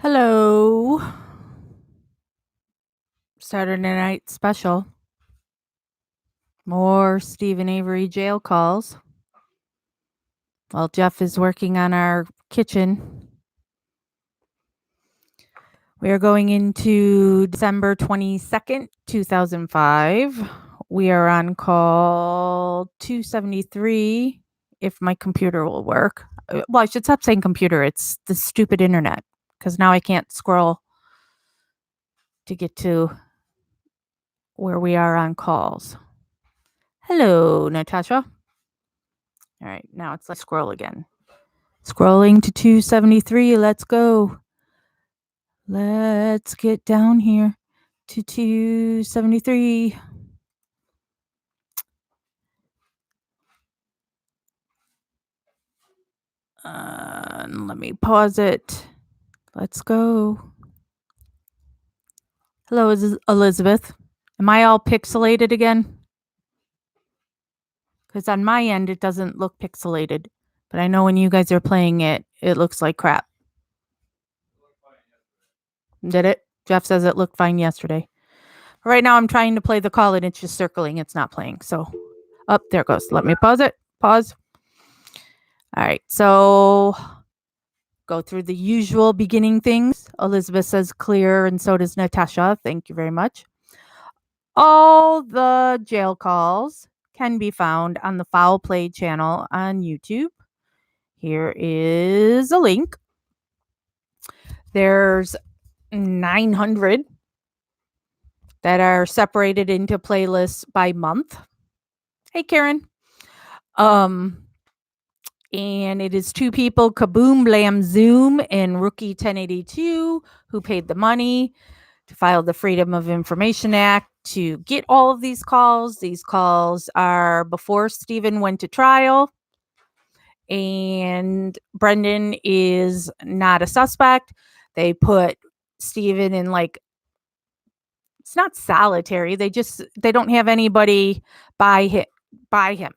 Hello. Saturday night special. More Steve and Avery jail calls. While Jeff is working on our kitchen. We are going into December 22nd, 2005. We are on call 273 if my computer will work. Well, I should stop saying computer. It's the stupid internet because now I can't scroll to get to where we are on calls. Hello, Natasha. All right, now it's like scroll again. Scrolling to 273. Let's go. Let's get down here to 273. Let me pause it. Let's go. Hello, Elizabeth. Am I all pixelated again? Because on my end, it doesn't look pixelated. But I know when you guys are playing it, it looks like crap. Did it? Jeff says it looked fine yesterday. Right now, I'm trying to play the call and it's just circling. It's not playing. So, up there it goes. Let me pause it. Pause. All right. So, go through the usual beginning things. Elizabeth says clear, and so does Natasha. Thank you very much. All the jail calls can be found on the Foul Play channel on YouTube. Here is a link. There's 900 that are separated into playlists by month. Hey, Karen. And it is two people, Kaboom Blam Zoom and Rookie 1082, who paid the money to file the Freedom of Information Act to get all of these calls. These calls are before Stephen went to trial. And Brendan is not a suspect. They put Stephen in it's not solitary. They don't have anybody by him.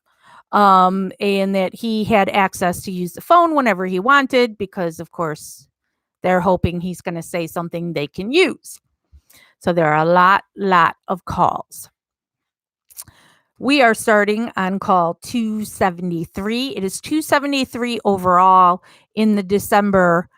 And that he had access to use the phone whenever he wanted because, of course, they're hoping he's going to say something they can use. So there are a lot of calls. We are starting on call 273. It is 273 overall in the December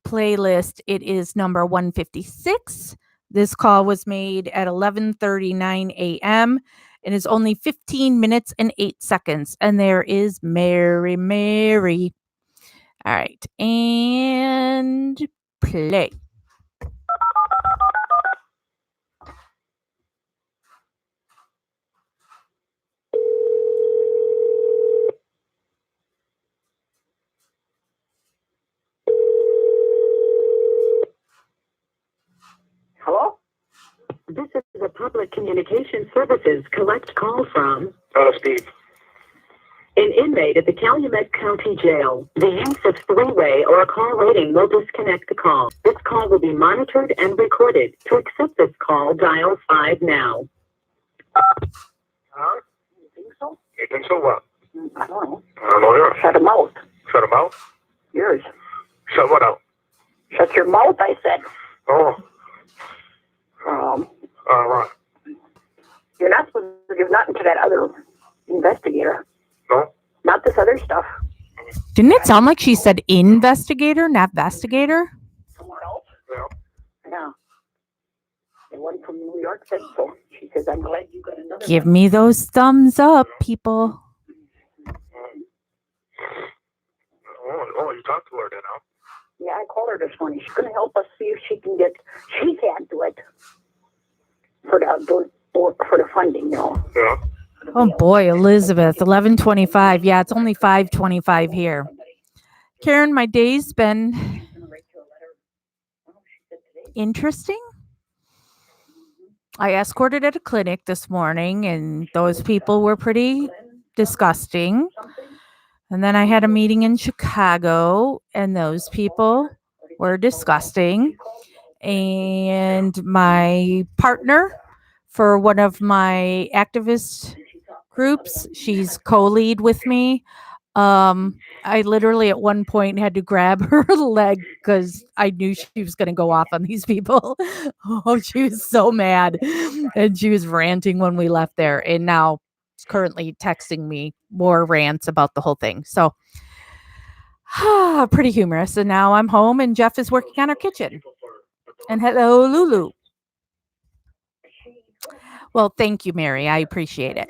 playlist. It is number 156. This call was made at 11:39 a.m. It is only 15 minutes and 8 seconds. And there is Mary. All right. And play. Hello? This is a public communication services collect call from Steve. an inmate at the Calumet County Jail. The use of three-way or a call rating will disconnect the call. This call will be monitored and recorded. To accept this call, dial 5 now. Huh? You think so? You think so? What? I don't know. I don't know yours. Shut him out. Shut him out? Yours. Shut what out? Shut your mouth, I said. Oh. Right. You're not supposed to give nothing to that other investigator. No? Not this other stuff. Didn't it sound like she said investigator, not investigator? Someone else? Yeah. Yeah. The one from New York said so. She says, I'm glad you got another Give one. me those thumbs up, people. Oh, you talked to her then, huh? Yeah, I called her this morning. She's going to help us see if she can't do it for the funding, Yeah. Oh boy, Elizabeth, 11:25. Yeah, it's only 5:25 here. Karen, my day's been interesting. I escorted at a clinic this morning, and those people were pretty disgusting. And then I had a meeting in Chicago, and those people were disgusting. And my partner for one of my activist groups, she's co-lead with me. I literally at one point had to grab her leg because I knew she was going to go off on these people. Oh, she was so mad. And she was ranting when we left there. And now she's currently texting me more rants about the whole thing. So pretty humorous. And now I'm home and Jeff is working on our kitchen. And hello, Lulu. Well, thank you, Mary. I appreciate it.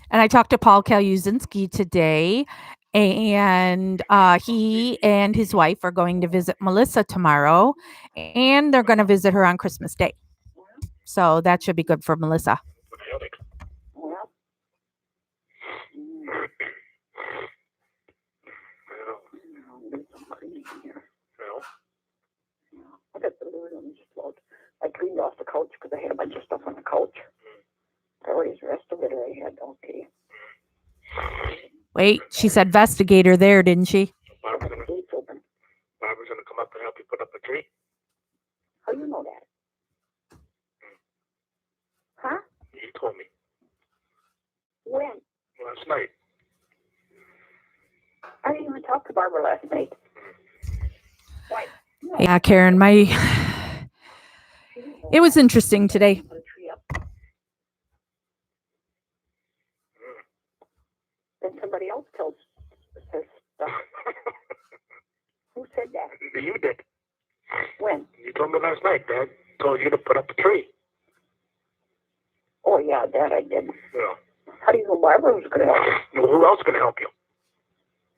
And I talked to Paul Kaluzinski today, and he and his wife are going to visit Melissa tomorrow, and they're going to visit her on Christmas Day. So that should be good for Melissa. I cleaned off the couch because I had a bunch of stuff on the couch. I always the rest of it I had okay. Wait, she said investigator there, didn't she? Barbara's gonna come up and help you put up a tree. How do you know that? Huh? You told me. When? Last night. I didn't even talk to Barbara last night. Why? No. Yeah, Karen, it was interesting today. Then somebody else says stuff. Who said that? You did. When? You told me last night, Dad told you to put up a tree. Oh, yeah, that I did. Yeah. How do you know Barbara was going to help you? Well, who else can help you?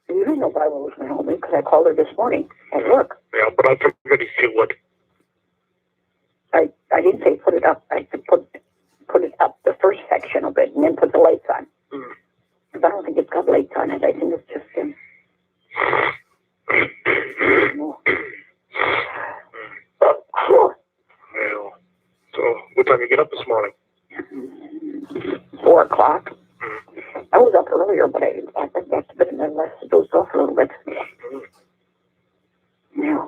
You didn't know Barbara was going to help me because I called her this morning at work. Yeah, but I figured she would. I didn't say put it up. I said put it up, the first section of it, and then put the lights on. Because I don't think it's got lights on it. I think it's just him. Well, so what time you get up this morning? 4 o'clock. I was up earlier, but I think that's a bit of less to dose off a little bit. Yeah.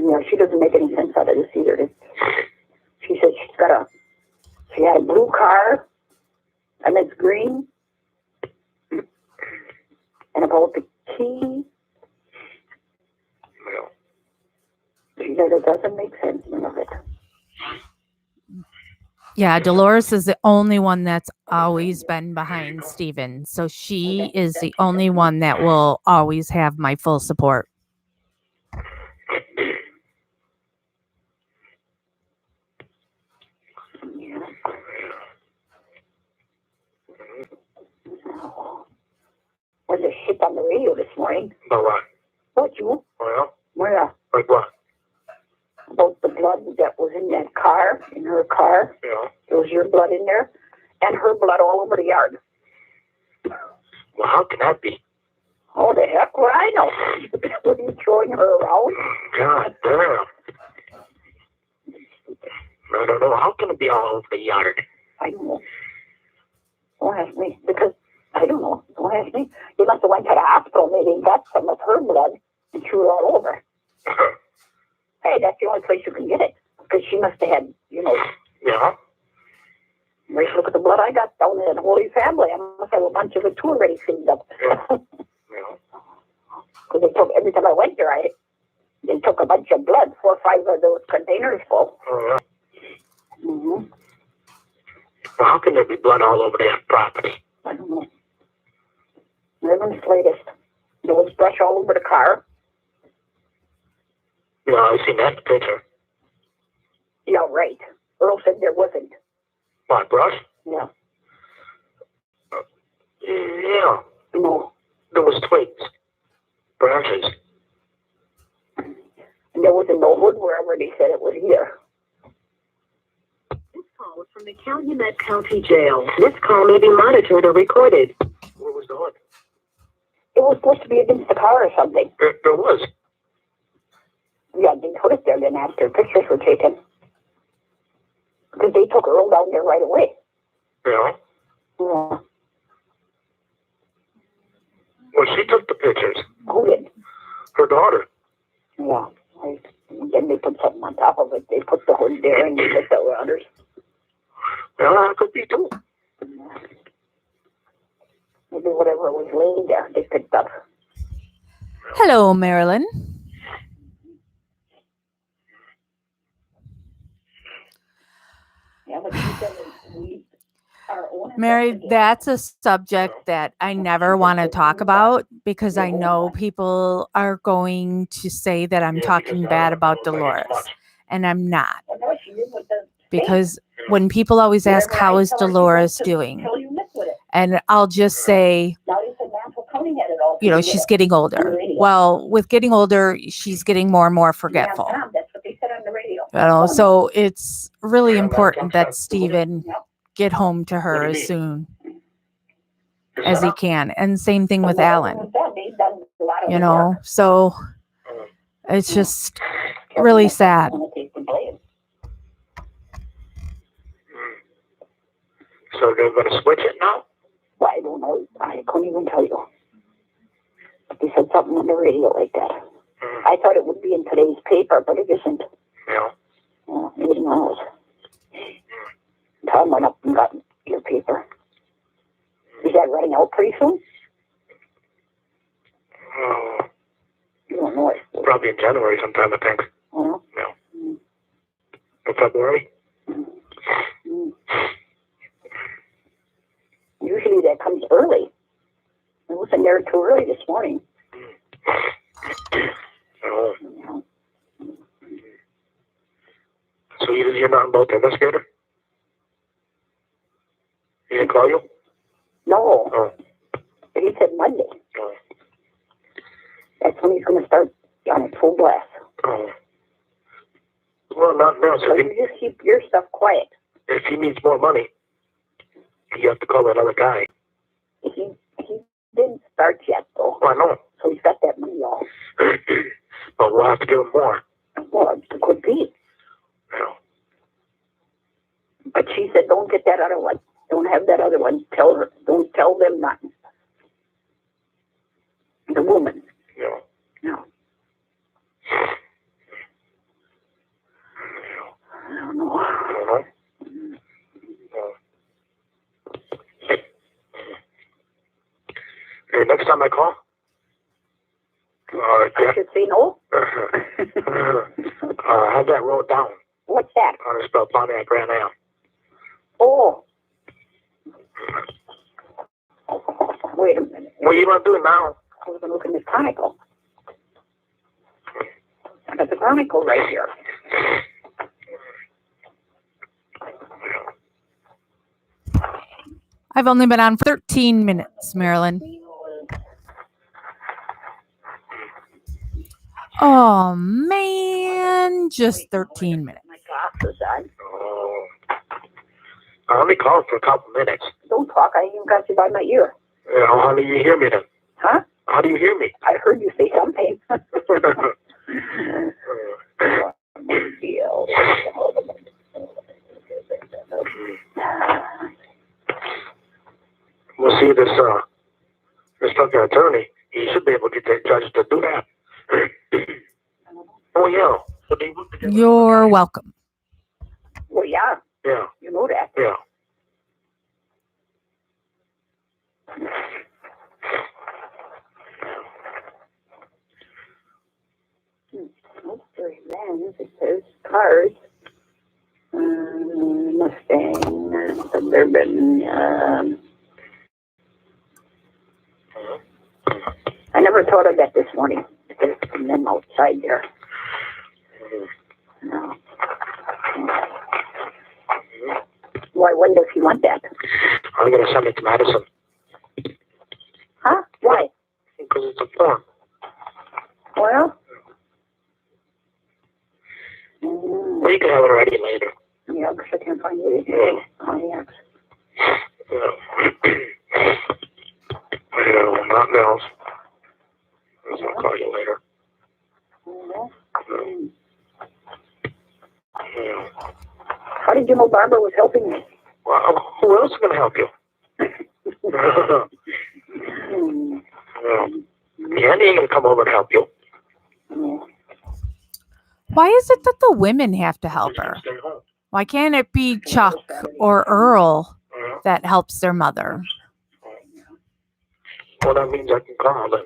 Yeah, she doesn't make any sense out of this either. She said she had a blue car, and it's green, and about the key. Well, She said it doesn't make sense, none of it. Yeah, Dolores is the only one that's always been behind Steven. So she is the only one that will always have my full support. Yeah. Was there shit on the radio this morning? about what? What, you? Well, Where? like what? About the blood that was in that car, in her car. Yeah. There was your blood in there, and her blood all over the yard. Well, how can that be? Oh, the heck would I know? Were you throwing her around? God damn. I don't know. How can it be all over the yard? I don't know. Don't ask me, because I don't know. Don't ask me. You must have went to the hospital, maybe got some of her blood and threw it all over. Hey, that's the only place you can get it, because she must have had, Yeah. Right, look at the blood I got down in the Holy Family. I must have a bunch of it too already filled up. Yeah. Yeah. Because they took, every time I went there, they took a bunch of blood, 4 or 5 of those containers full. Oh, yeah. Mm-hmm. Well, how can there be blood all over that property? I don't know. Living the latest. There was brush all over the car. Yeah, I seen that in the picture. Yeah, right. Earl said there wasn't. What, brush? Yeah. Yeah. No. There was twigs. Branches. And there wasn't no wood wherever they said it was either. This call is from the Calumet County Jail. This call may be monitored or recorded. Where was the hood? It was supposed to be against the car or something. There was. Yeah, they put it there then after pictures were taken. Because they took Earl down there right away. Yeah. Yeah. Well, she took the pictures. Who did? Her daughter. Yeah. Then they put something on top of it. They put the hood there and they put the others. Well, that could be too. Maybe whatever was laying there, they picked up. Hello, Marilyn. Yeah, but she said we our own Mary, investigation. that's a subject that I never want to talk about because I know people are going to say that I'm talking bad about Dolores, and I'm not. Well, no, she did with the Because when people always ask, Whatever how I is tell her, she Dolores wants to doing? tell you miss with it. And I'll just say, Now they said Mansell County had it all. you know, together. she's getting On the older. radio. Well, with getting older, she's getting more and more Yeah, forgetful. Tom, that's what they said on the radio. You know, so it's really Yeah, important that that's Stephen Yep. get home to What her do you as mean? soon Your as he setup? can. And same thing with Whatever Alan, was done, they've done a lot of you the know. work. So it's just really sad. Wanna take the blame. So they're going to switch it now? Well, I don't know. I couldn't even tell you. But they said something on the radio like that. Mm. I thought it would be in today's paper, but it isn't. Yeah. Who knows? Tom went up and got your paper. Is that running out pretty soon? Oh, You don't know it. probably in January sometime, I think. Uh-huh. Yeah. In February? Mm. Usually that comes early. It wasn't there too early this morning. Oh. Yeah. So you're not about the investigator? He didn't call you? No, Oh. he said Monday. Oh. That's when he's going to start on it full blast. Oh. Well, not now. So you just keep your stuff quiet. If he needs more money, you have to call that other guy. He didn't start yet, though. Oh, I know. So he's got that money all. But we'll have to give him more. Well, it could be. Yeah. But she said, don't get that other one. Don't have that other one. Tell her. Don't tell them nothing. The woman. Yeah. No. I don't know. I don't know. Hey, next time I call, I should say no. have that wrote down. What's that? How to spell Pontiac Grand Am. Oh. Wait a minute. What are you going to do now? I was going to look in the Chronicle. I got the Chronicle right here. I've only been on for 13 minutes, Marilyn. Oh, man. Just 13 minutes. My glasses on. Oh. I only called for a couple minutes. Don't talk. I even got you by my ear. You know, how do you hear me then? Huh? How do you hear me? I heard you say something. We'll see this fucking attorney. He should be able to get the judge to do that. Oh, yeah. So they work together. You're welcome. Well, yeah. Yeah, You know that. yeah. Mystery vans. It says cars. Mustang, Suburban. I never thought of that this morning. There's them outside there. No. Why? When does he want that? I'm going to send it to Madison. Huh? Why? Because it's a form. Well. Well, you can have it ready later. Yeah, because I can't find it. Yeah. Oh, yeah. Nothing else. I'll call you later. Yeah. How did you know Barbara was helping me? Well, who else is going to help you? Yeah, he ain't gonna come over and help you. Yeah. Why is it that the women have to help He's gonna her? stay home. Why can't it be Chuck or Earl Yeah. that helps their mother? Well, that means I can call then.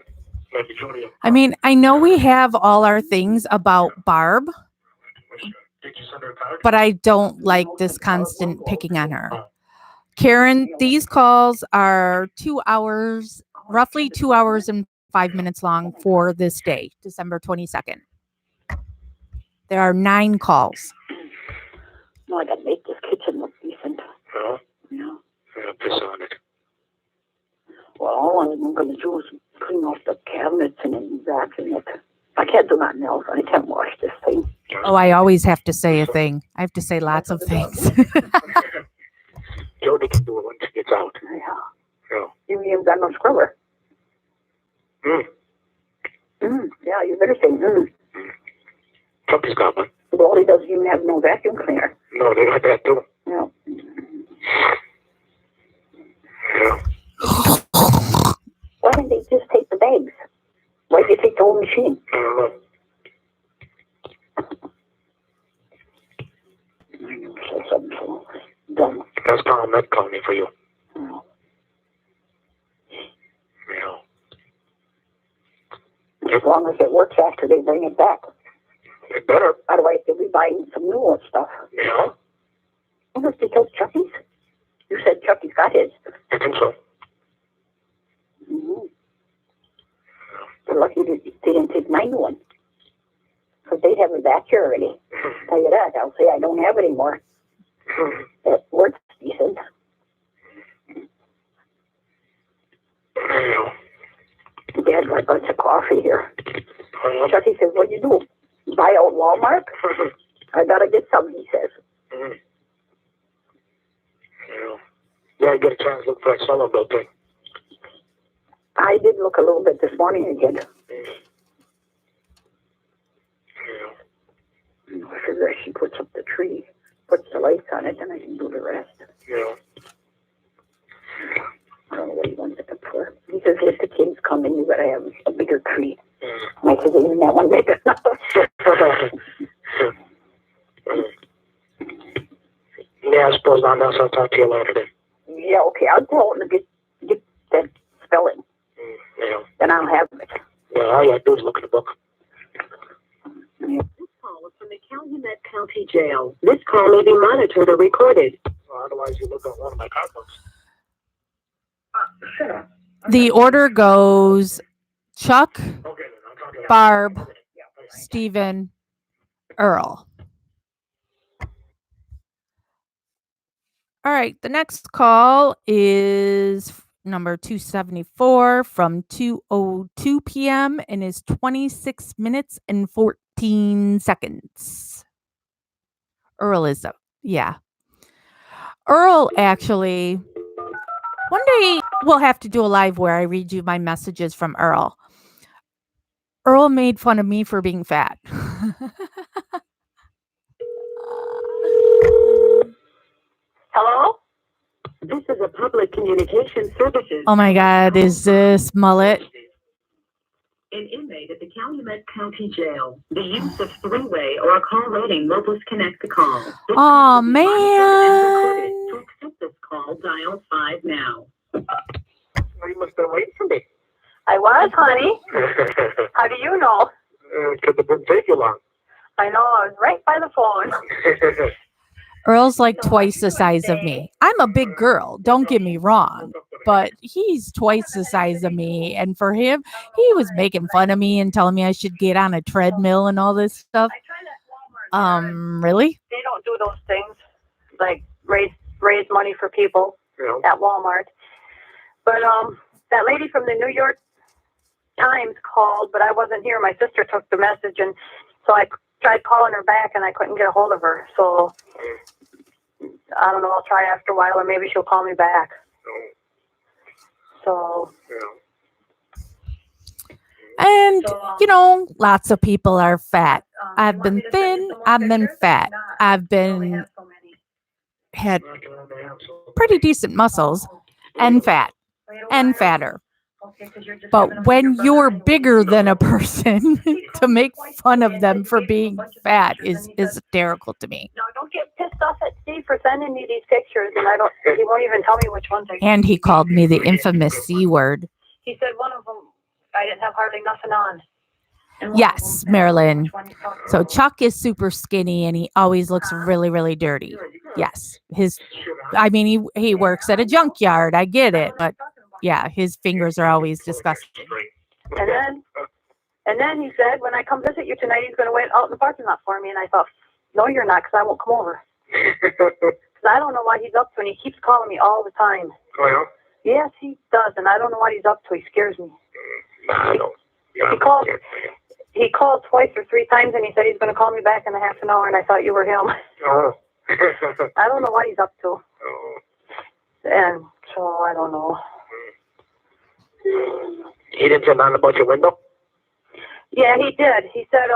Maybe Judy. I mean, I know we have all our things about Barb, Did you send her a card? but I don't like this constant picking on her. Karen, these calls are 2 hours, roughly 2 hours and 5 minutes long for this day, December 22nd. There are 9 calls. No, I gotta make this kitchen look decent. No. Yeah. Yeah, piss on it. Well, all I'm gonna do is clean off the cabinets and then vacuum it. I can't do nothing else. I can't wash this thing. Oh, I always have to say a thing. I have to say lots of things. Jody can do it when she gets out. Yeah. Yeah. You ain't got no scrubber. Yeah, you better say Chucky's got one. Well, he doesn't even have no vacuum cleaner. No, they got that too. Yeah. Yeah. Why didn't they just take the bags? Why did they take the whole machine? I don't know. So dumb. That's Tom Met calling me for you. Yeah. Yeah. As long as it works after they bring it back. It better. Otherwise, they'll be buying some new stuff. Yeah. What was they told Chucky's? You said Chucky's got his. I think so. Mm-hmm. They're lucky they didn't take my new one. Because they'd have it back here already. Tell you that. I'll say I don't have it anymore. It works decent. Yeah. Dad got a bunch of coffee here. Oh, Chucky says, what do you do? Buy out Walmart? I gotta get some, he says. yeah. Yeah, I get a chance to look for that solo bill thing. I did look a little bit this morning again. Yeah. I figure if she puts up the tree, puts the lights on it, then I can do the rest. Yeah. I don't know what he wants it for. He says, if the kids come in, you gotta have a bigger tree. Yeah. I said, isn't that one big enough? Yeah, I suppose not. I'll talk to you later then. Yeah, okay, I'll tell him to get that spelling. Yeah. Then I'll have it. Yeah, all you have to do is look at the book. This call is from the Calumet County Jail. This call may be monitored or recorded. Well, otherwise, you look at one of my card books. Shut up. The order goes Chuck, Okay, then. I'll talk to you Barb, later. Yeah, bye. Stephen, Earl. All right, the next call is number 274 from 2:02 p.m. and is 26 minutes and 14 seconds. Earl is up. Yeah. Earl actually, one day we'll have to do a live where I read you my messages from Earl. Earl made fun of me for being fat. Hello? This is a public communication services. Oh my God, is this Mullet? An inmate at the Calumet County Jail. The use of three-way or call rating will disconnect the call. This Oh call will be monitored and recorded. man. To accept this call, dial 5 now. Well, you must have been waiting for me. I was, honey. How do you know? Because it didn't take you long. I know, I was right by the phone. Earl's like twice the size of me. I'm a big girl, don't get me wrong, but he's twice the size of me. And for him, he was making fun of me and telling me I should get on a treadmill and all this stuff. I tried at Walmart. Really? They don't do those things, like raise money for people Yeah. at Walmart. But that lady from the New York Times called, but I wasn't here. My sister took the message, and so I tried calling her back, and I couldn't get a hold of her. So I don't know. I'll try after a while, or maybe she'll call me back. So. And, you know, lots of people are fat. I've been thin. I've been fat. I've been had pretty decent muscles and fat and fatter. Okay, 'cause you're just giving But them when your brother you're anyway. bigger than a person, to make fun of them for being fat is hysterical to me. No, don't get pissed off at Steve for sending me these pictures, and he won't even tell me which ones I. And he called me the infamous C word. He said one of them, I didn't have hardly nothing on. And one of Yes, them, Marilyn. which one he talked So about. Chuck is super skinny and he always looks really, really dirty. Yes. He works at a junkyard. I get it. But yeah, his fingers are always disgusting. And then he said, when I come visit you tonight, he's going to wait out in the parking lot for me. And I thought, no, you're not, because I won't come over. Because I don't know what he's up to, and he keeps calling me all the time. Oh, yeah? Yes, he does, and I don't know what he's up to. He scares me. I don't. Yeah, He called twice or three times, and he said he's going to call me back in a half an hour, and I thought you were him. Oh. I don't know what he's up to. Oh. And so I don't know. He didn't say nothing about your window? Yeah, he did. He said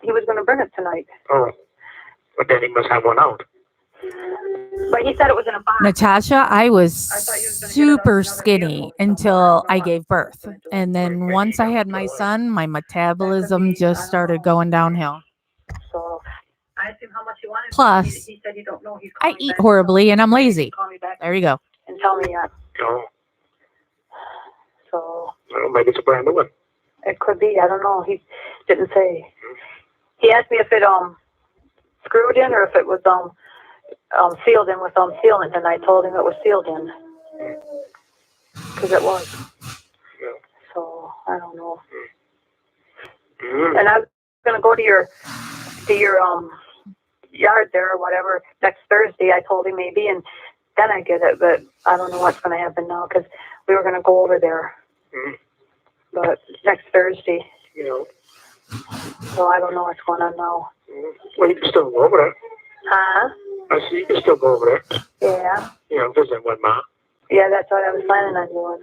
he was going to bring it tonight. Oh. But then he must have one out. But he said it was in a box. Natasha, I was thought you was gonna get it super off another skinny vehicle. until I gave birth. And then once I had my son, my metabolism just started going downhill. So I asked him how much he wanted. Plus, he said he don't know. He's I calling eat back. horribly and I'm lazy. Call me back There you go. and tell me yet. Oh. So Well, maybe it's a brand new one. it could be. I don't know. He didn't say. He asked me if it screwed in or if it was sealed in with sealant, and I told him it was sealed in because it was. Yeah. So I don't know. Mm. And I was gonna go to your yard there or whatever next Thursday. I told him maybe, and then I get it, but I don't know what's gonna happen now because we were gonna go over there, but next Thursday. You know. So I don't know what's going on now. Well, you can still go over there. Huh? I see you can still go over there. Yeah. You know, visit with Mom. Yeah, that's what I was planning on doing.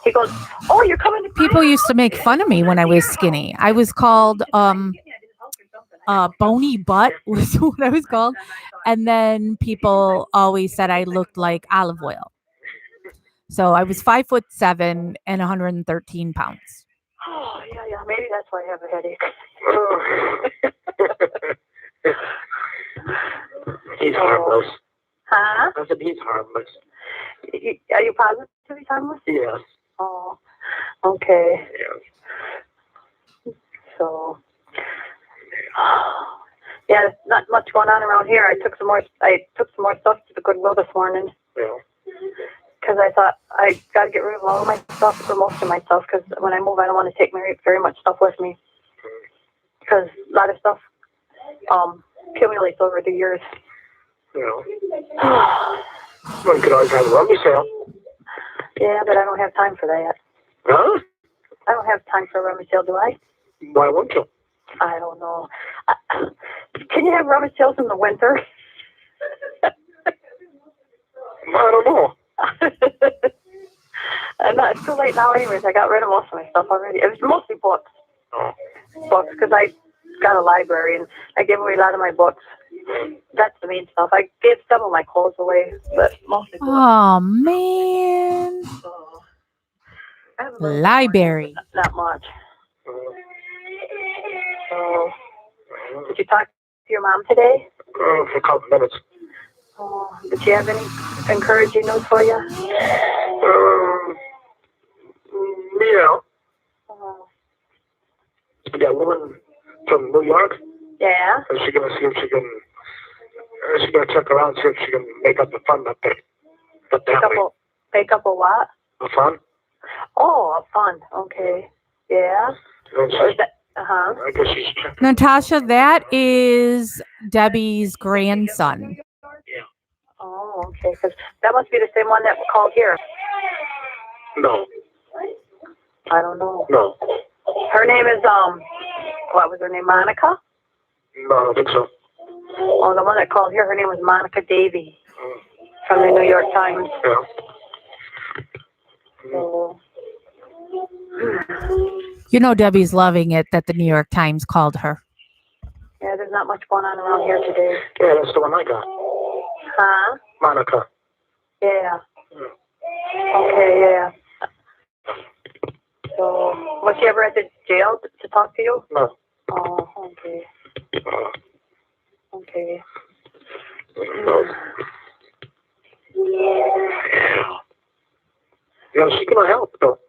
He goes, "Oh, you're coming to People used to make fun of me when I was skinny. I was called bony butt was what I was called. And then people always said I looked like olive oil. So I was 5'7" and 113 pounds. Oh, yeah. Maybe that's why I have a headache. He's harmless. Huh? I said he's harmless. Are you positive he's harmless? Yes. Oh, okay. Yes. So, yeah, there's not much going on around here. I took some more stuff to the Goodwill this morning. Yeah. Because I thought I got to get rid of all of my stuff or most of my stuff. Because when I move, I don't want to take very much stuff with me. Because a lot of stuff accumulates over the years. Yeah. Well, you could always have a rummy sale. Yeah, but I don't have time for that. Huh? I don't have time for a rummage sale, do I? Why won't you? I don't know. Can you have rummage sales in the winter? I don't know. It's too late now anyways. I got rid of most of my stuff already. It was mostly books. Oh. Books, because I got a library and I gave away a lot of my books. That's the main stuff. I gave some of my clothes away, but mostly books. Oh, man. So, I have a little Library. more, but not much. So, did you talk to your mom today? For a couple minutes. Oh, did she have any encouraging news for you? Yeah. Oh. That woman from New York. Yeah. Is she gonna see if she can? She's gonna check around, see if she can make up the fund up there. But that way. Make up a what? A fund? Oh, a fund. Okay. Yeah. And Or is that? Uh-huh. I guess she's checking. Natasha, that is Debbie's grandson. Yeah. Oh, okay. Because that must be the same one that called here. No. I don't know. No. Her name is what was her name? Monica? No, I don't think so. Oh, the one that called here, her name was Monica Davy from the New York Times. Yeah. So, You know Debbie's loving it that the New York Times called her. yeah, there's not much going on around here today. Yeah, that's the one I got. Huh? Monica. Yeah. Okay, yeah. So, was she ever at the jail to talk to you? No. Oh, okay. Okay. Yeah. Yeah, she can help, though.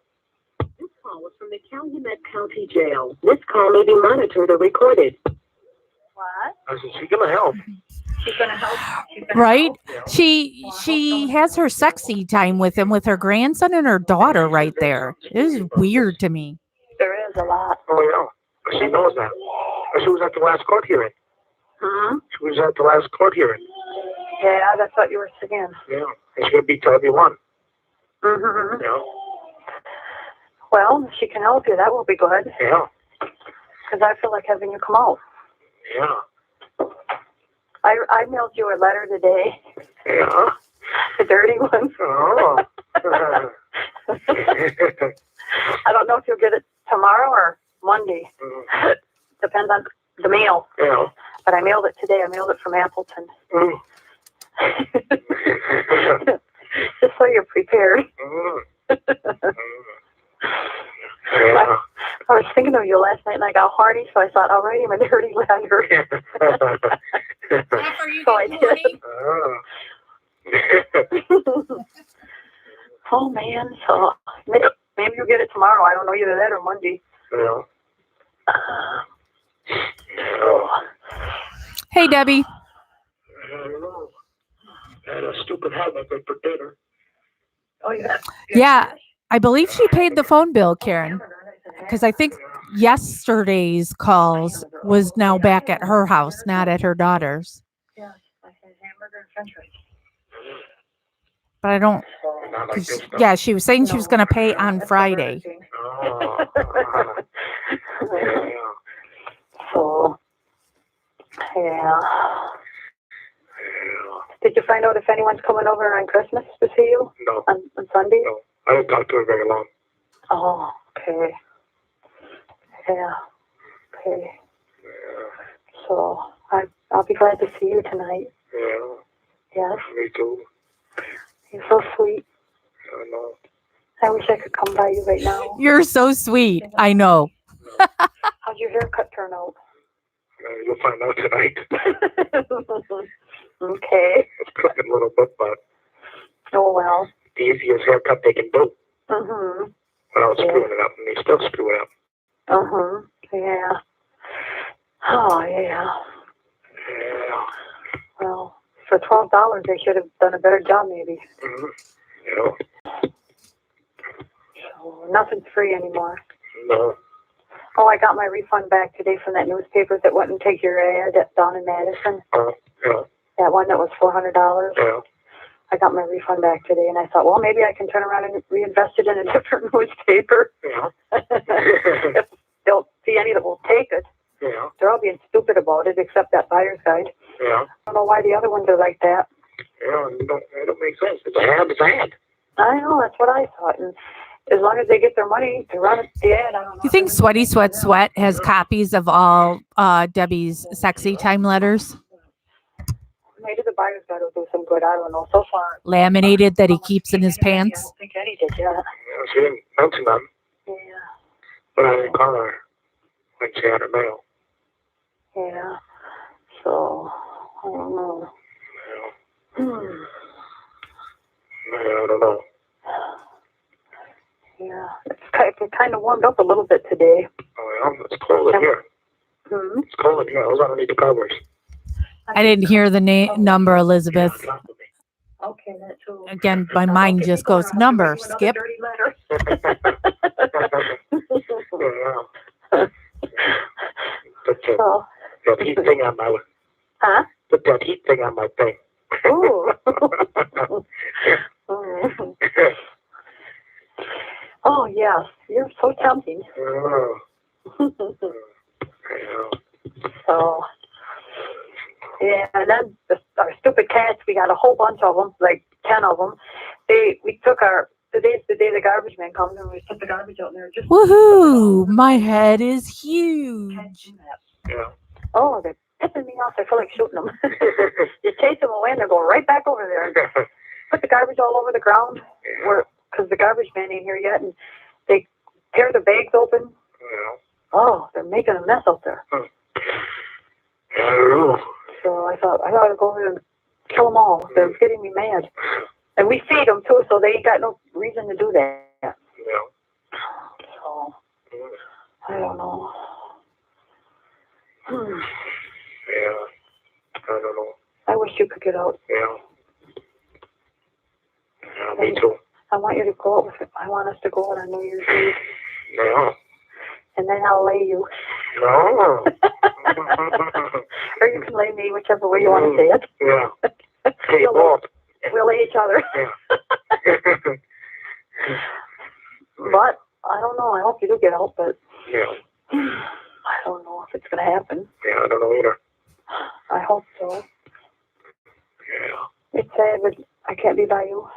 This call was from the Calumet County Jail. This call may be monitored or recorded. What? I said, she's gonna help. She's gonna help. Right? Yeah. She has her sexy time with him with her grandson and her daughter right there. It is weird to me. There is a lot. Oh, yeah. She knows that. She was at the last court hearing. Huh? She was at the last court hearing. Yeah, that's what you were saying. Yeah. And she's gonna be to everyone. Mm-hmm. Yeah. Well, if she can help you, that will be good. Yeah. Because I feel like having you come out. Yeah. I mailed you a letter today. Yeah. The dirty one. Oh. I don't know if you'll get it tomorrow or Monday. Depends on the mail. Yeah. But I mailed it today. I mailed it from Appleton. Mm. Just so you're prepared. Yeah. I was thinking of you last night and I got horny, so I thought I'll write him a dirty letter. So I did. Oh man, so maybe you'll get it tomorrow. I don't know, either that or Monday. Yeah. So, Hey, Debbie. I don't know. I had a stupid habit for dinner. oh yeah. Yeah, I believe she paid the phone bill, Karen, because I think yesterday's calls was now back at her house, not at her daughter's. Yeah, I had hamburger and french fries. But I don't. Not like this stuff. Yeah, she was saying she was going to pay on Friday. Oh. Yeah. So, yeah. Yeah. Did you find out if anyone's coming over on Christmas to see you No. on Sunday? No. I didn't talk to her very long. Oh, okay. Yeah. Okay. Yeah. So I'll be glad to see you tonight. Yeah. Yes. Me too. You're so sweet. I know. I wish I could come by you right now. You're so sweet. I know. How'd your haircut turn out? You'll find out tonight. Okay. It's crooked a little bit, but Oh well. the easiest haircut they can do. Mhm. Without screwing it up, and they still screw it up. Yeah. Oh yeah. Yeah. Well, for $12, they should have done a better job, maybe. Mm-hmm. Yeah. So nothing's free anymore. No. Oh, I got my refund back today from that newspaper that wouldn't take your ad down in Madison. Yeah. That one that was $400. Yeah. I got my refund back today, and I thought, well, maybe I can turn around and reinvest it in a different newspaper. Yeah. If they'll see any that will take it. Yeah. They're all being stupid about it, except that buyer's guide. Yeah. I don't know why the other ones are like that. Yeah. It don't make sense. It's a ad. It's an ad. I know, that's what I thought. And as long as they get their money to run the ad, I don't know. You think Sweaty Sweat Sweat has copies of all Debbie's sexy time letters? Maybe the buyer's guide will do some good. I don't know. So far. Laminated that he keeps in his I pants? don't think any did yet. Yeah. She didn't mention them, Yeah. but I didn't call her when she had her mail. Yeah. So, I don't know. Yeah. I don't know. Yeah. It kind of warmed up a little bit today. Oh, yeah. It's cold in here. Hmm. It's cold in here. I was underneath the covers. I didn't hear the number, Elizabeth. Yeah, talk to me. Okay, that too. Again, my mind just goes, number, skip. Dirty letter. Yeah. Put So, that heat thing on my huh? Put that heat thing on my thing. Ooh. Oh, yes. You're so tempting. Oh, yeah. So, yeah, and then our stupid cats, we got a whole bunch of them, like 10 of them. We took today's the day the garbage man comes, and we put the garbage out there. Just Woohoo! My head is huge. Yeah. Oh, they're pissing me off. I feel like shooting them. You chase them away, and they're going right back over there. Put the garbage all over the ground, because the garbage man ain't here yet, and tear the bags open. Yeah. Oh, they're making a mess out there. I don't know. So I thought I'd go over there and kill them all. They're getting me mad. And we feed them too, so they ain't got no reason to do that. Yeah. So I don't know. Yeah. I don't know. I wish you could get out. Yeah. Yeah, me too. I want you to go out with it. I want us to go on New Year's Eve. Yeah. And then I'll lay you. No. Or you can lay me, whichever way you want to say it. Yeah. Hey, Bob. We'll lay each other. Yeah. But I don't know. I hope you do get out, but Yeah. I don't know if it's going to happen. Yeah, I don't know either. I hope so. Yeah. It's sad, but I can't be by you.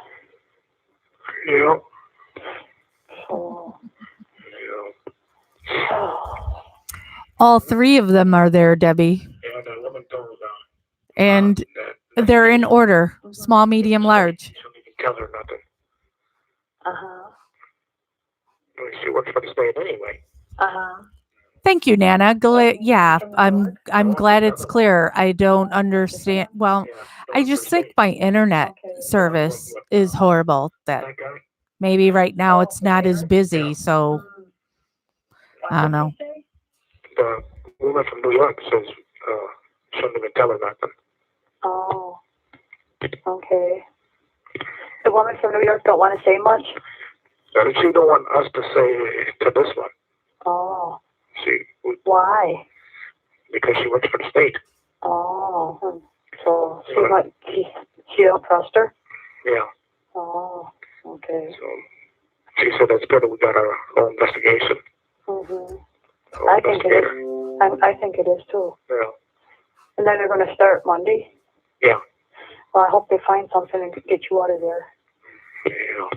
Yeah. So, Yeah. All three of them are there, Debbie. Yeah, the woman told And they're in order. Small, medium, large. She don't even tell her nothing. She works for the state anyway. Thank you, Nana. Yeah, I'm glad it's clear. I don't understand. Well, I just think my internet service is horrible. That That guy? maybe right now it's not as busy, so I don't know. The woman from New York says she don't even tell her nothing. Oh, okay. The woman from New York don't want to say much? And she don't want us to say to this one. Oh. Why? Why? Because she works for the state. Oh. So she don't trust her? Yeah. Oh, okay. So she said that's good that we got our own investigation. I think it is. I think it is too. Yeah. And then they're going to start Monday? Yeah. Well, I hope they find something and get you out of there. Yeah.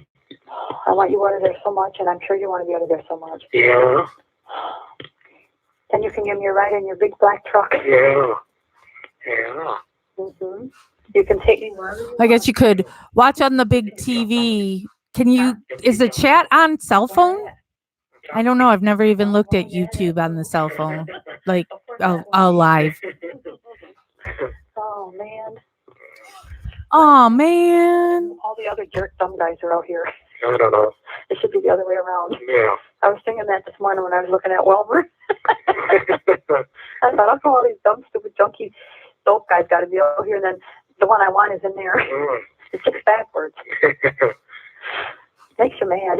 I want you out of there so much, and I'm sure you want to be out of there so much. Yeah. Then you can give me a ride in your big black truck. Yeah. Yeah. You can take me wherever you I guess you could watch on the big TV. Is the chat on cell phone? I don't know. I've never even looked at YouTube on the cell phone, like live. Oh, man. Oh, man. All the other jerk dumb guys are out here. I don't know. It should be the other way around. Yeah. I was thinking that this morning when I was looking at Wilbur. I thought, how come all these dumb, stupid, junky dope guys got to be out here, and then the one I want is in there. It's just backwards. Makes you mad.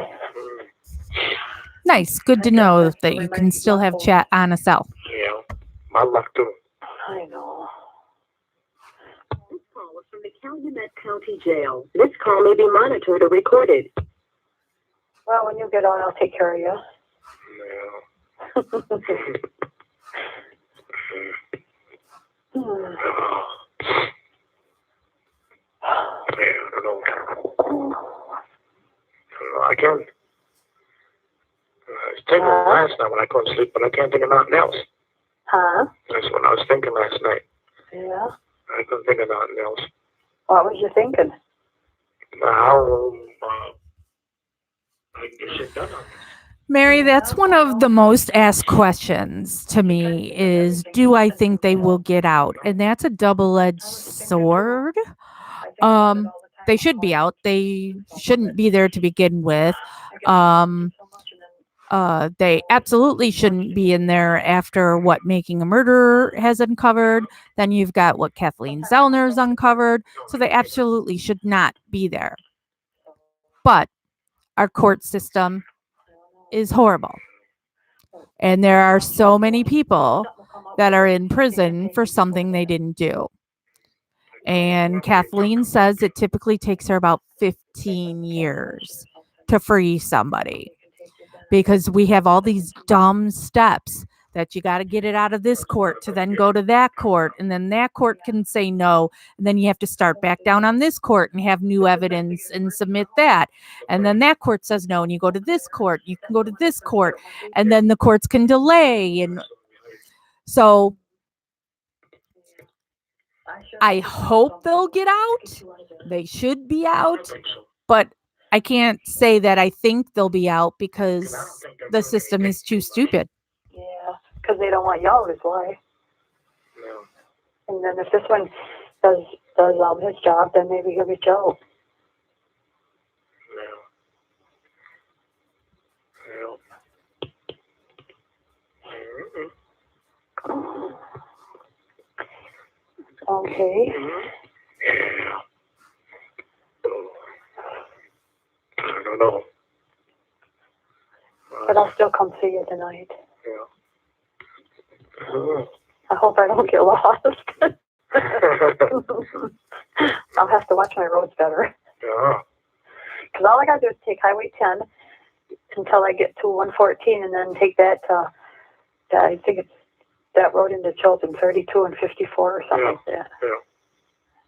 Nice. Good to know that you can still have chat on a cell. Yeah. My luck, too. I know. This call is from the Calumet County Jail. This call may be monitored or recorded. Well, when you get on, I'll take care of you. Yeah. I don't know. I can't. I was thinking last night when I couldn't sleep, but I can't think of nothing else. Huh? That's what I was thinking last night. Yeah? I couldn't think of nothing else. What was you thinking? How I can get shit done on this. Mary, that's one of the most asked questions to me is, do I think they will get out? And that's a double-edged sword. They should be out. They shouldn't be there to begin with. They absolutely shouldn't be in there after what Making a Murderer has uncovered. Then you've got what Kathleen Zellner's uncovered. So they absolutely should not be there. But our court system is horrible. And there are so many people that are in prison for something they didn't do. And Kathleen says it typically takes her about 15 years to free somebody because we have all these dumb steps that you got to get it out of this court to then go to that court, and then that court can say no, and then you have to start back down on this court and have new evidence and submit that, and then that court says no, and you go to this court, you can go to this court, and then the courts can delay. And so I hope they'll get out. They should be out, but I can't say that I think they'll be out because And I don't think they're the doing system anything is too to, stupid. Yeah, because they don't want you out is why. No. And then if this one does his job, then maybe he'll get you out. No. Okay. Yeah. I don't know. But I'll still come see you tonight. Yeah. I hope I don't get lost. I'll have to watch my roads better. Yeah. Because all I got to do is take Highway 10 until I get to 114 and then take that, I think it's that road into Chilton, 32 and 54 or something like that. Yeah.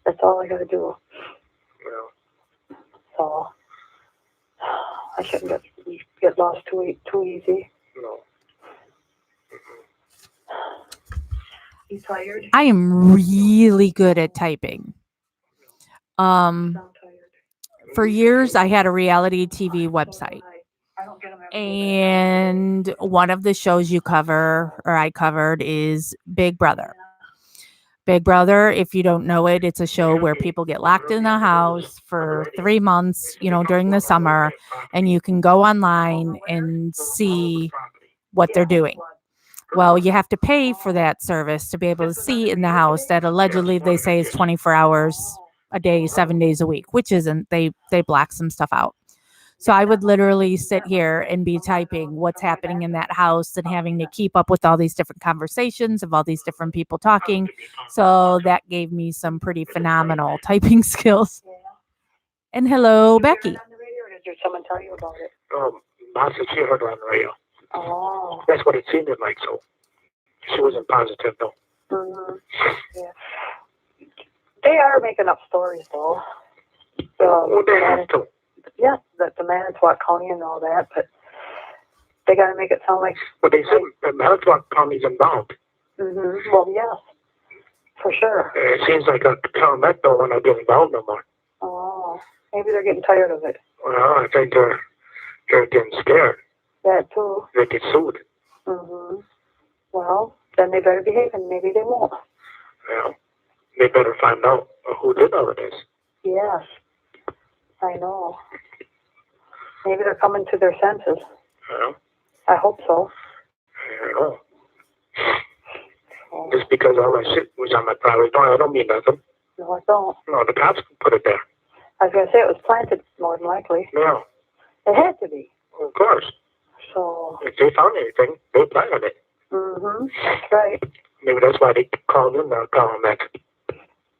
That's all I got to do. Yeah. So I shouldn't get lost too easy. No. You tired? I am really good at typing. Sound tired. For years, I had a reality TV website. I don't get them every day. And one of the shows I covered is Big Brother. Big Brother, if you don't know it, it's a show where people get locked in a house for 3 months, during the summer, and you can go online and see what they're doing. Well, you have to pay for that service to be able to see in the house that allegedly they say is 24 hours a day, 7 days a week, which isn't. They black some stuff out. So I would literally sit here and be typing what's happening in that house and having to keep up with all these different conversations of all these different people talking. So that gave me some pretty phenomenal typing skills. And hello, Becky. Did you hear it on the radio, or did someone tell you about it? Mom said she heard it on the radio. Oh. That's what it seemed like, so she wasn't positive, though. Mm-hmm. Yeah. They are making up stories, though. Well, they have to. Yeah, the Manitowoc County and all that, but they got to make it sound like. But they said the Manitowoc County's involved. Mm-hmm. Well, yes, for sure. It seems like a Calumet don't want to get involved no more. Oh, maybe they're getting tired of it. Well, I think they're getting scared. That too. They get sued. Mm-hmm. Well, then they better behave, and maybe they won't. Yeah. They better find out who did all of this. Yes, I know. Maybe they're coming to their senses. Yeah. I hope so. I don't know. Just because all that shit was on my private door, I don't mean nothing. No, I don't. No, the cops put it there. I was going to say it was planted, more than likely. Yeah. It had to be. Of course. So. If they found anything, they planted it. Mm-hmm. That's right. Maybe that's why they called in the Calumet.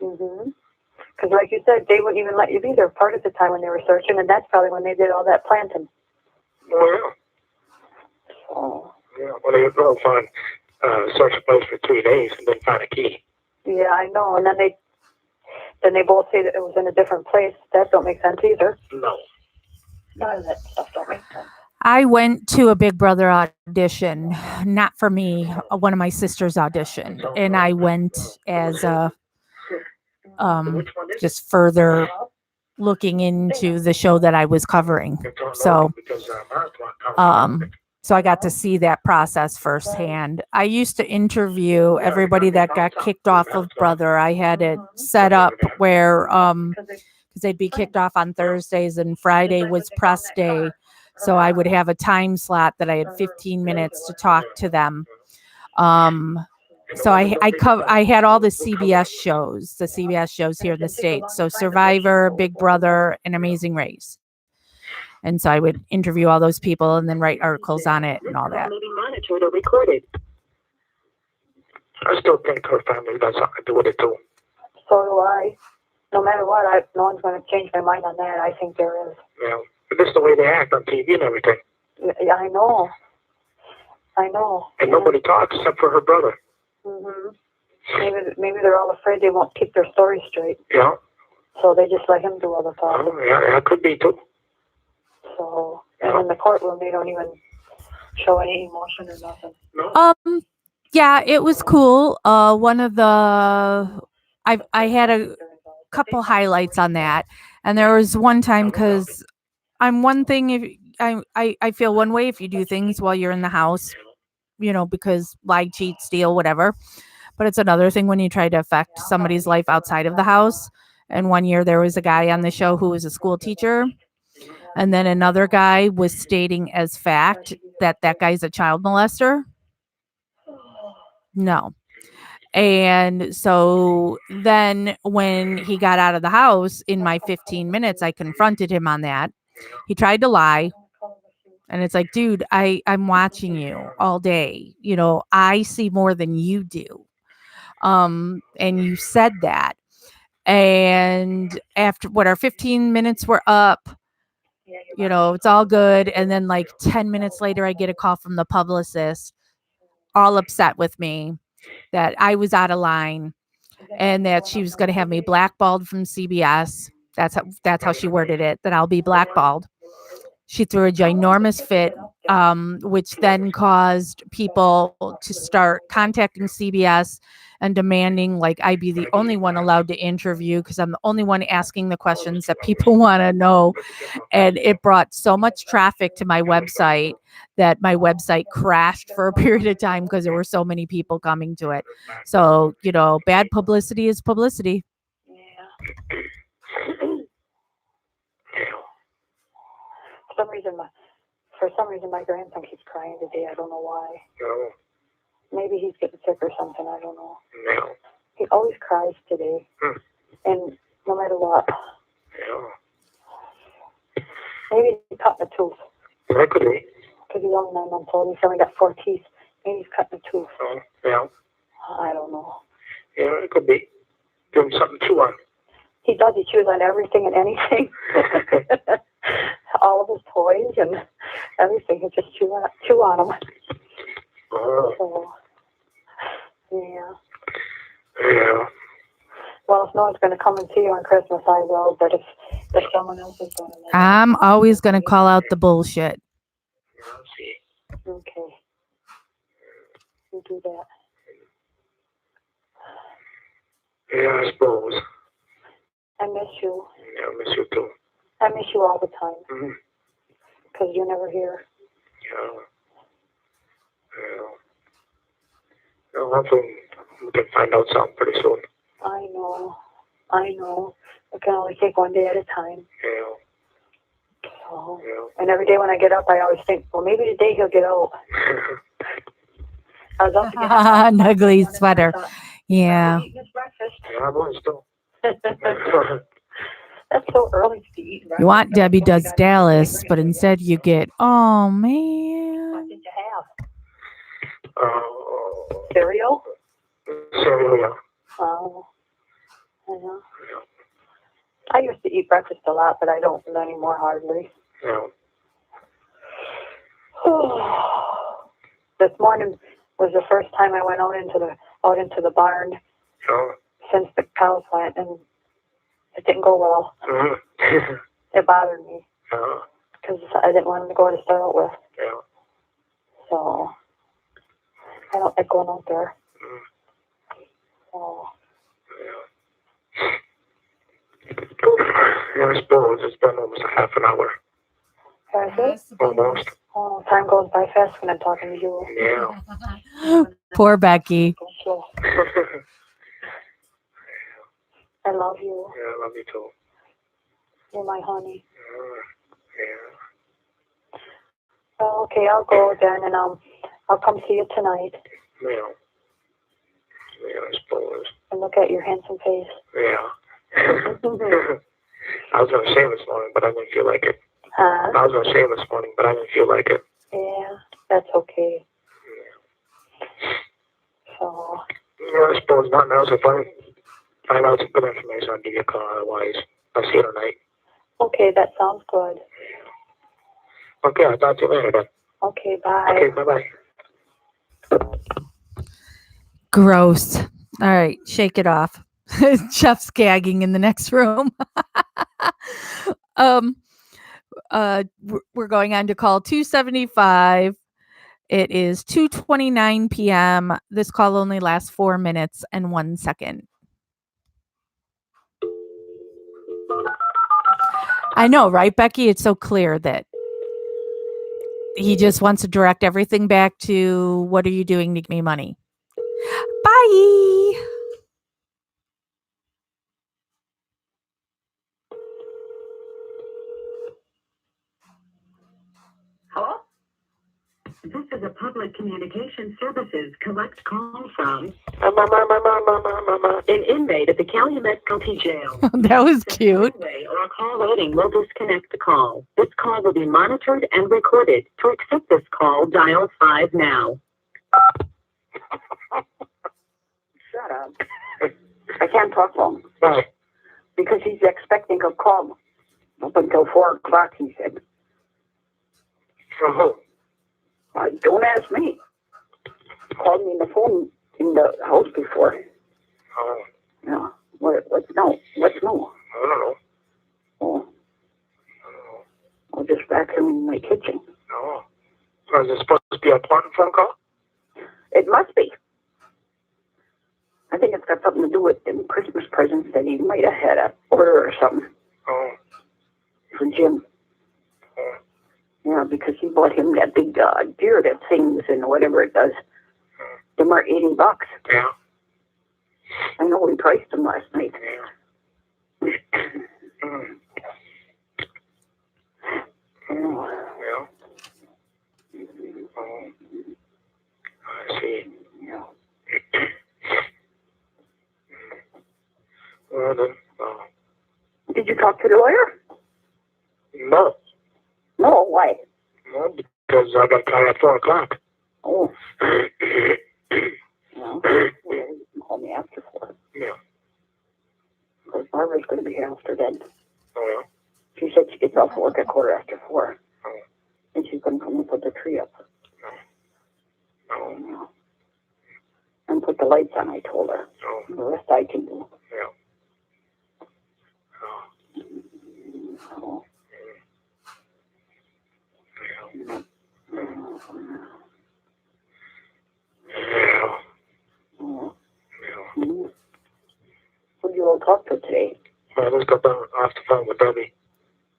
Mm-hmm. Because like you said, they wouldn't even let you be there part of the time when they were searching, and that's probably when they did all that planting. Oh, yeah. So. Yeah, well, they go find, search a place for 3 days and then find a key. Yeah, I know. And then they both say that it was in a different place. That don't make sense either. No. None of that stuff don't make sense. I went to a Big Brother audition, not for me, one of my sisters auditioned, and I went as a just further looking into the show that I was covering. So I got to see that process firsthand. I used to interview everybody that got kicked off of Brother. I had it set up where because they'd be kicked off on Thursdays and Friday was press day. So I would have a time slot that I had 15 minutes to talk to them. So I had all the CBS shows here in the States. So Survivor, Big Brother, and Amazing Race. And so I would interview all those people and then write articles on it and all that. May be monitored or recorded. I still think her family got something to do with it, too. So do I. No matter what, no one's going to change my mind on that. I think there is. Yeah. But this is the way they act on TV and everything. Yeah, I know. And nobody talks except for her brother. Mm-hmm. Maybe they're all afraid they won't keep their story straight. Yeah. So they just let him do all the talking. Oh, yeah, that could be, too. So, and in the courtroom, they don't even show any emotion or nothing. No. Yeah, it was cool. One of the I had a couple highlights on that, and there was one time because I'm one thing if I feel one way if you do things while you're in the house, because lie, cheat, steal, whatever. But it's another thing when you try to affect somebody's life outside of the house. And one year there was a guy on the show who was a school teacher, and then another guy was stating as fact that that guy's a child molester. No. And so then when he got out of the house in my 15 minutes, I confronted him on that. He tried to lie. And it's like, dude, I'm watching you all day. I see more than you do. And you said that. And after our 15 minutes were up, it's all good. And then like 10 minutes later, I get a call from the publicist, all upset with me that I was out of line and that she was going to have me blackballed from CBS. That's how she worded it, that I'll be blackballed. She threw a ginormous fit, which then caused people to start contacting CBS and demanding like I be the only one allowed to interview because I'm the only one asking the questions that people want to know. And it brought so much traffic to my website that my website crashed for a period of time because there were so many people coming to it. So, bad publicity is publicity. Yeah. For some reason, my grandson keeps crying today. I don't know why. No. Maybe he's getting sick or something. I don't know. No. He always cries today. And no matter what. Yeah. Maybe he's cutting a tooth. That could be. Because he's only 9 months old. He's only got 4 teeth. Maybe he's cutting a tooth. Oh, yeah. I don't know. Yeah, it could be. Give him something to chew on. He does. He chews on everything and anything. All of his toys and everything. He just chew on them. Oh. So, yeah. Yeah. Well, if no one's going to come and see you on Christmas, I will. But if someone else is going to... I'm always going to call out the bullshit. Okay. You do that. Yeah, I suppose. I miss you. Yeah, I miss you too. I miss you all the time. Because you're never here. Yeah. Yeah. Well, hopefully we can find out something pretty soon. I know. It can only take one day at a time. Yeah. So, Yeah. and every day when I get up, I always think, well, maybe today he'll get out. I was up to get up. An ugly sweater. Yeah. Eat his breakfast. Yeah, I'm going still. That's so early to eat breakfast. You want Debbie Does Dallas, but instead you get, oh, man. What did you have? Oh. Cereal? Cereal, yeah. Oh. I know. I used to eat breakfast a lot, but I don't anymore hardly. Yeah. This morning was the first time I went out into the barn since the cows went, and it didn't go well. It bothered me because I didn't want them to go to start out with. Yeah. So I don't like going out there. So. Yeah, I suppose it's been almost a half an hour. Has it? Almost. Oh, time goes by fast when I'm talking to you. Yeah. Poor Becky. I love you. Yeah, I love you too. You're my honey. Yeah. Oh, okay, I'll go then, and I'll come see you tonight. Yeah. Yeah, I suppose. And look at your handsome face. Yeah. I was going to say this morning, but I didn't feel like it. Huh? I was going to say this morning, but I didn't feel like it. Yeah, that's okay. So. Yeah, I suppose nothing else. If I find out some good information, I'll give you a call. Otherwise, I'll see you tonight. Okay, that sounds good. Okay, I'll talk to you later then. Okay, bye. Okay, bye-bye. Gross. All right, shake it off. Jeff's gagging in the next room. We're going on to call 275. It is 2:29 p.m. This call only lasts 4 minutes and 1 second. I know, right, Becky? It's so clear that he just wants to direct everything back to what are you doing to give me money? Bye. Hello? This is a public communication services collect call from an inmate at the Calumet County Jail. That was cute. Or a call waiting will disconnect the call. This call will be monitored and recorded. To accept this call, dial 5 now. Shut up. I can't talk to him Why? because he's expecting a call up until 4 o'clock, he said. From who? Don't ask me. Called me on the phone in the house before. Oh, Yeah. What's no? What's no? I don't know. Oh. I'll just back him in my kitchen. No. So is it supposed to be an important phone call? It must be. I think it's got something to do with them Christmas presents that he might have had a order or something Oh. for Jim. Oh. Yeah, because he bought him that big deer that sings and whatever it does. Them are $80. Yeah. I know we priced them last night. Yeah. Mm. Oh, Yeah. Oh. I see. yeah. Well then, Did you talk to the lawyer? no. No, why? No, because I got called at 4 o'clock. Oh, well, you can call me after 4. Yeah. Because Barbara's going to be here after then. Oh, She said she gets off work at 4:15. Oh. And she's going to come and put the tree up. yeah. Oh, Yeah. And put the lights on, I told her. oh, The rest I can do. yeah. Oh, So, yeah. Yeah. yeah. Yeah. Mhm. Who did you all talk to today? I just got off the phone with Debbie.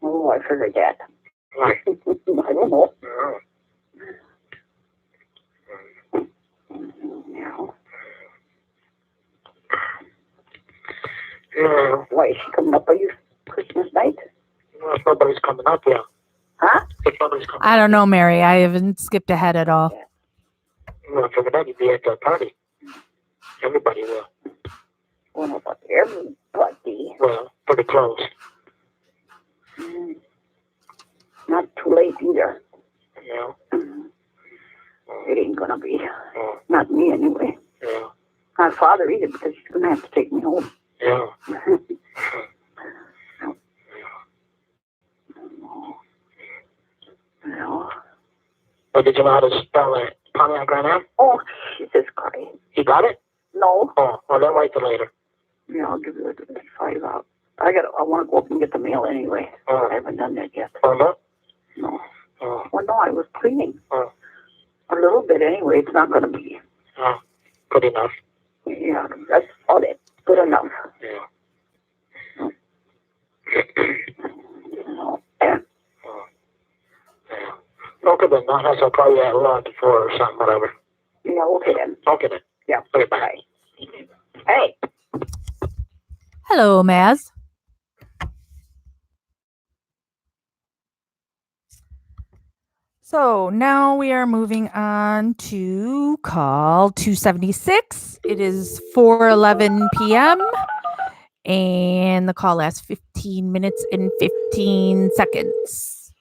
Oh, I figured that. Why? I don't know. Oh. Yeah. Yeah. Why is she coming up on your Christmas night? Well, if nobody's coming up, yeah. Huh? If nobody's coming I up, don't know, Mary. I haven't skipped ahead at all. well, I figured that you'd be at the party. Everybody will. Well, about everybody. Well, pretty close. Mm. Not too late either. You know? Mm. It ain't gonna be. Oh, Not me anyway. yeah. Not Father either, because he's gonna have to take me home. Yeah. No. But did you know how to spell it? Pontiac right now? Oh, Jesus Christ. You got it? No. Oh, well, then wait till later. Yeah, I'll give you the 5 out. I want to go up and get the mail anyway. Oh. I haven't done that yet. Oh, no? No. Oh, Well, no, I was cleaning. Oh. A little bit anyway. It's not gonna be. oh. Good enough. Yeah, that's all it. Good enough. Yeah. No. Oh. Yeah. Okay, then. I guess I'll call you at around 4 or something, whatever. Yeah, okay then. Okay, then. Yeah. Okay, bye. Hey. Hello, Maz. So now we are moving on to call 276. It is 4:11 p.m. and the call lasts 15 minutes and 15 seconds.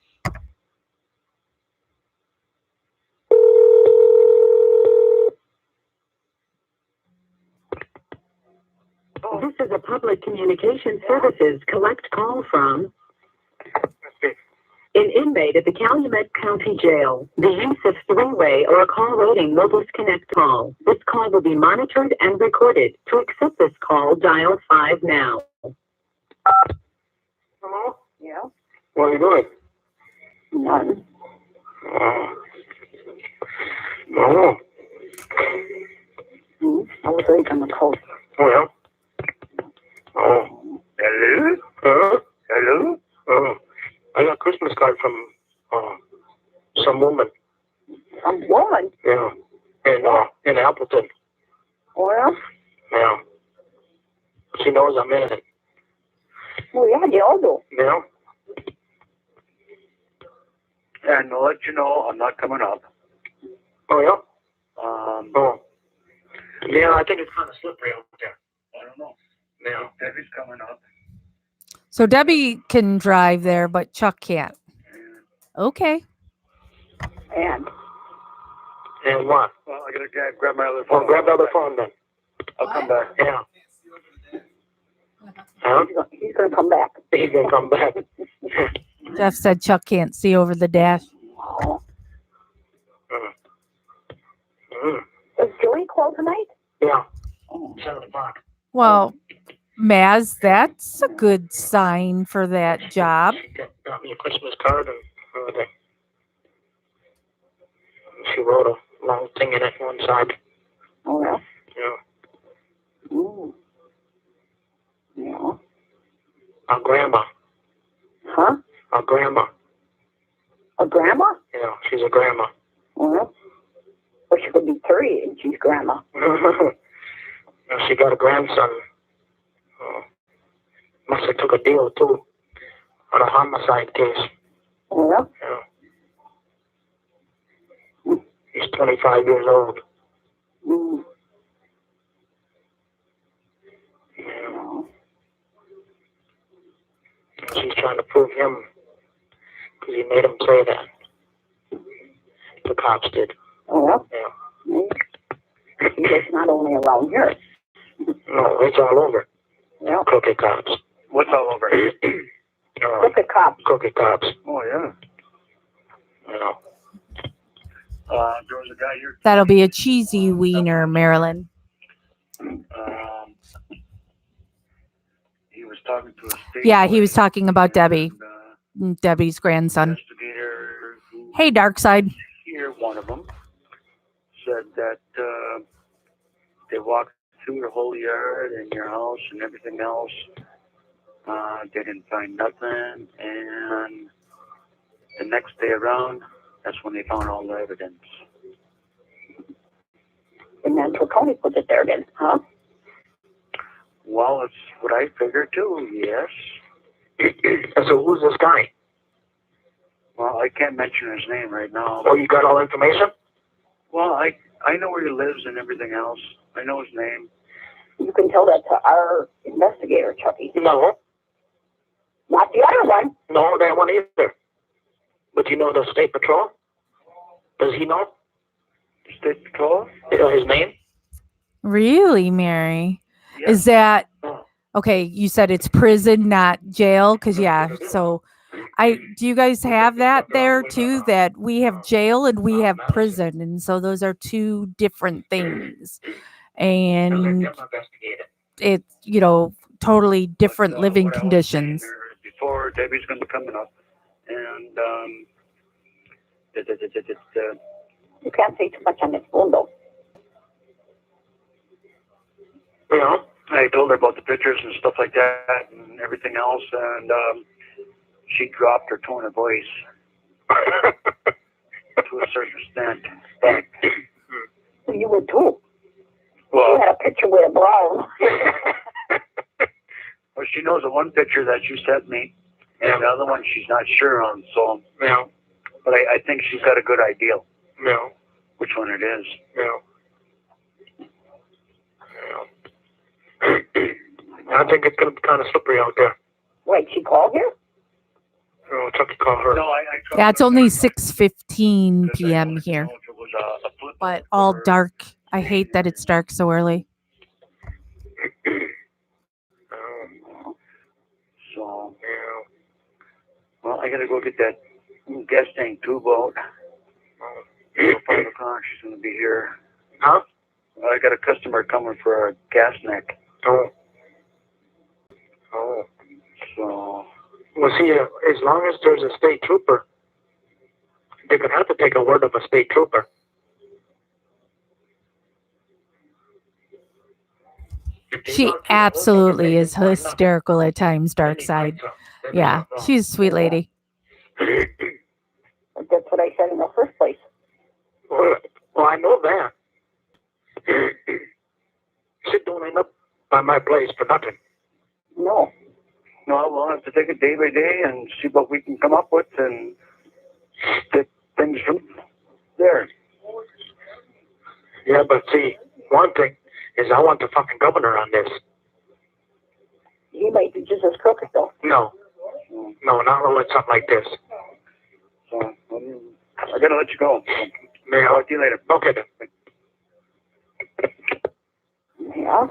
This is a public communication services collect call from an inmate at the Calumet County Jail. The use of three-way or a call waiting will disconnect call. This call will be monitored and recorded. To accept this call, dial 5 now. Hello? Yeah. What are you doing? None. Oh. I was late on the coast. Well. Oh. Hello? Huh? Hello? Oh. knows I'm in it. Well, yeah, they all do. You know? And to let you know, I'm not coming up. Oh, yeah? Oh. Yeah, I think it's kind of slippery out there. I don't know. Yeah. Debbie's coming up. So Debbie can drive there, but Chuck can't. Okay. And And what? Well, I gotta grab my other phone. Oh, grab the other phone then. I'll come back. Yeah. Huh? he's going to come back. He's going to come back. Jeff said Chuck can't see over the dash. Oh. Mm. Is Joey call tonight? Yeah. Oh. 7 o'clock. Well, Maz, that's a good sign for that job. She got me a Christmas card and everything. She wrote a long thing in it one side. Oh, yeah. Yeah. Mm. Yeah. Our grandma. Huh? Our grandma. A grandma? Yeah, she's a grandma. Well, she could be 30 and she's grandma. And she got a grandson. Must have took a deal too on a homicide case. Yeah. Yeah. He's 25 years old. Mm. Yeah. She's trying to prove him because he made him say that. The cops did. Oh, Yeah. yeah. It's not only around here. No, it's all over. Yeah. Crooked cops. What's all over? Crooked cops. Crooked cops. Oh, yeah. Yeah. There was a guy here. That'll be a cheesy wiener, Marilyn. He was talking to a state. Yeah, he was talking about Debbie, And, Debbie's grandson. investigator who Hey, Darkside. here, one of them, said that they walked through the whole yard and your house and everything else. They didn't find nothing, and the next day around, that's when they found all the evidence. And that's what Tony put it there then, huh? Well, it's what I figured too, yes. So who's this guy? Well, I can't mention his name right now. Oh, you got all information? Well, I know where he lives and everything else. I know his name. You can tell that to our investigator, Chucky. No. Not the other one. No, that one either. But you know the state patrol? Does he know? State Patrol? His name? Really, Mary? Yeah. Is that okay? You said it's prison, not jail, because yeah. So, do you guys have that there too? That we have jail and we have prison, and so those are two different things, and it's totally different living What I was conditions. saying there before, Debbie's going to be coming up, and You can't say too much on this phone, though. Yeah. I told her about the pictures and stuff like that and everything else, and she dropped her tone of voice to a certain extent. But, You would too. You well, had a picture with a brown. well, she knows the one picture that you sent me, and the other one she's not sure on. So, Yeah. but I think she's got a good idea Yeah. which one it is. Yeah. I think it's going to be kind of slippery out there. Wait, she called here? Oh, Chucky called her. No, I Yeah, it's only 6:15 p.m. here, It was a flip but all for- dark. I hate that it's dark so early. So, Yeah. well, I gotta go get that gas tank tube out. So 5 o'clock, she's gonna be here. Huh? Well, I got a customer coming for a gas neck. Oh. Oh. So, Well, see, as long as there's a state trooper, they're going to have to take a word of a state trooper. She absolutely is hysterical at times, Darkside. Yeah, she's a sweet lady. That's what I said in the first place. Well, I know that. She don't end up by my place for nothing. No. No, we'll have to take it day by day and see what we can come up with and take things from there. Yeah, but see, one thing is I want the fucking governor on this. He might be just as crooked, though. No, not rolling something like this. So, I gotta let you go. Yeah. Talk to you later. Okay then. Yeah?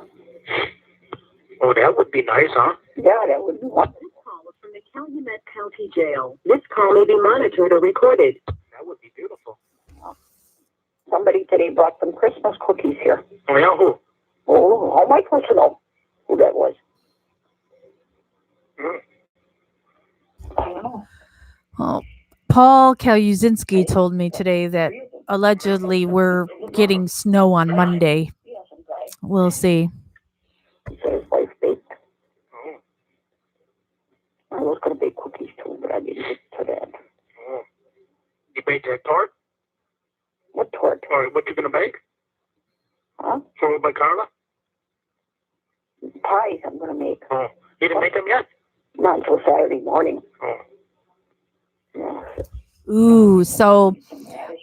Oh, that would be nice, huh? Yeah, that would be one. This call is from the Calumet County Jail. This call may be monitored or recorded. That would be beautiful. Somebody today brought some Christmas cookies here. Oh, yeah, who? Oh, all my wants to know who that was. I don't know. Well, Paul Kaluzinski told me today that allegedly we're getting snow on Monday. We'll see. He said his wife baked. Oh, I was going to bake cookies too, but I didn't get to that. oh. You baked that tart? What tort? Or what you gonna bake? Huh? For by Carla? Pies I'm going to make. Oh, you didn't make them yet? Not until Saturday morning. Oh. Yeah. Ooh, so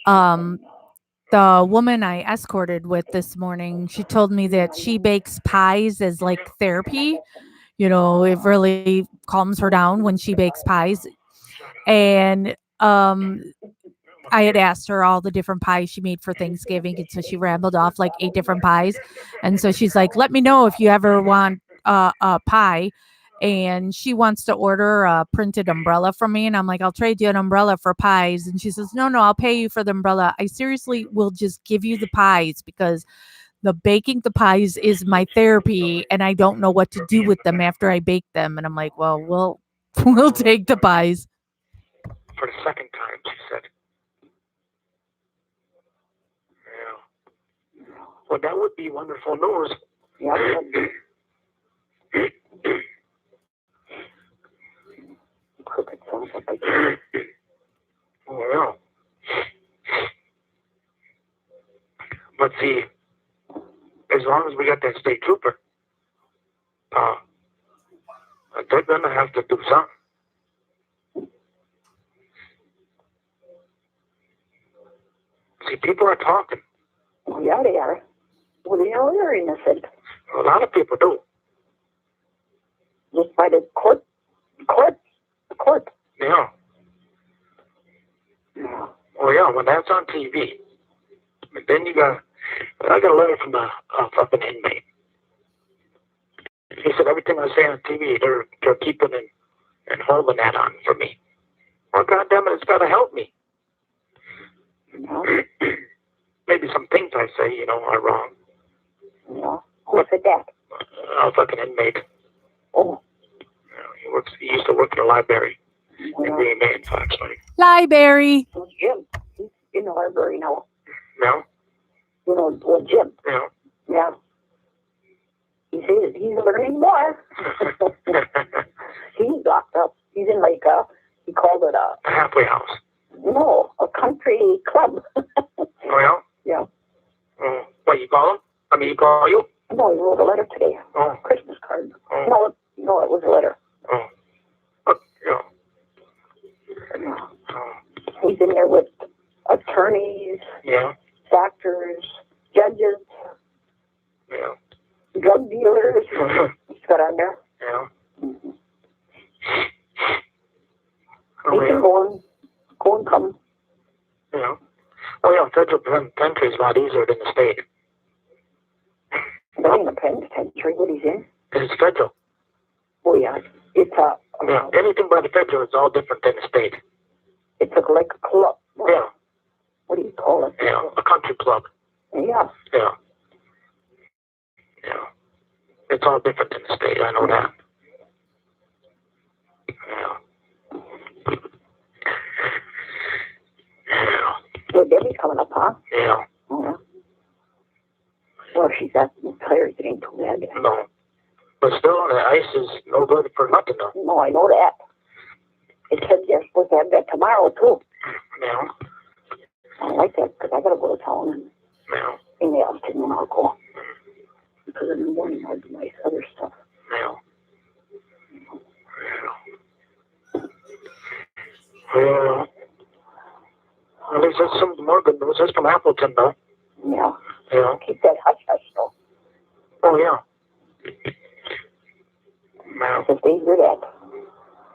the woman I escorted with this morning, she told me that she bakes pies as like therapy. You know, it really calms her down when she bakes pies. And I had asked her all the different pies she made for Thanksgiving, and so she rambled off like 8 different pies. And so she's like, "Let me know if you ever want a pie." And she wants to order a printed umbrella from me, and I'm like, "I'll trade you an umbrella for pies." And she says, "No, I'll pay you for the umbrella. I seriously will just give you the pies because the baking the pies is my therapy, and I don't know what to do with them after I bake them." And I'm like, "Well, we'll take the pies." For the second time, she said. Yeah. Well, that would be wonderful news. Yeah. Crooked sons of a bitch. Oh, yeah. But see, as long as we got that state trooper, they're gonna have to do something. See, people are talking. Oh, yeah, they are. Well, they know they're innocent. A lot of people do. Just by the court. Yeah. Yeah. Oh, yeah, when that's on TV. But then I got a letter from a fucking inmate. He said everything I say on TV, they're keeping and holding that on for me. Well, goddamn it, it's got to help me. Yeah. Maybe some things I say, are wrong. Yeah. Who said that? A fucking inmate. Oh. He used to work in the library in Yeah. Green Bay in Fox Lake. Library. Who's Jim? He's in the library now. No? You know, well, Jim. No. Yeah. He's learning more. He's locked up. He's in like he called it A halfway house. a country club. Oh, yeah? Yeah. Oh, what, you call him? I mean, he call you? No, he wrote a letter today. Oh. Christmas card. Oh. No, it was a letter. Oh. Yeah. Oh. He's in there with attorneys, Yeah. doctors, judges, Yeah. drug dealers. He's got on there. Yeah. Mm-hmm. Oh, He can yeah. go and come. Yeah. Oh, yeah, federal penitentiary is a lot easier than the state. Not in the penitentiary, what he's in. It's federal. Oh, yeah. It's Yeah. Anything by the federal is all different than the state. it's like a club. Yeah. What do you call it? Yeah. A country club. Yeah. Yeah. Yeah. It's all different than the state. I know that. Yeah. Yeah. Well, Debbie's coming up, huh? Yeah. Oh, yeah. Well, she's acting tired. It ain't too bad. No. But still, the ice is no good for nothing, though. No, I know that. It said they're supposed to have that tomorrow, too. Yeah. I like that because I got to go to town and Yeah. in the afternoon I'll go. Because in the morning I'll do my other stuff. Yeah. Yeah. At least that's some more good news. That's from Appleton, though. Yeah. Yeah. Keep that hush hush though. Oh, yeah. Yeah. Because they hear that.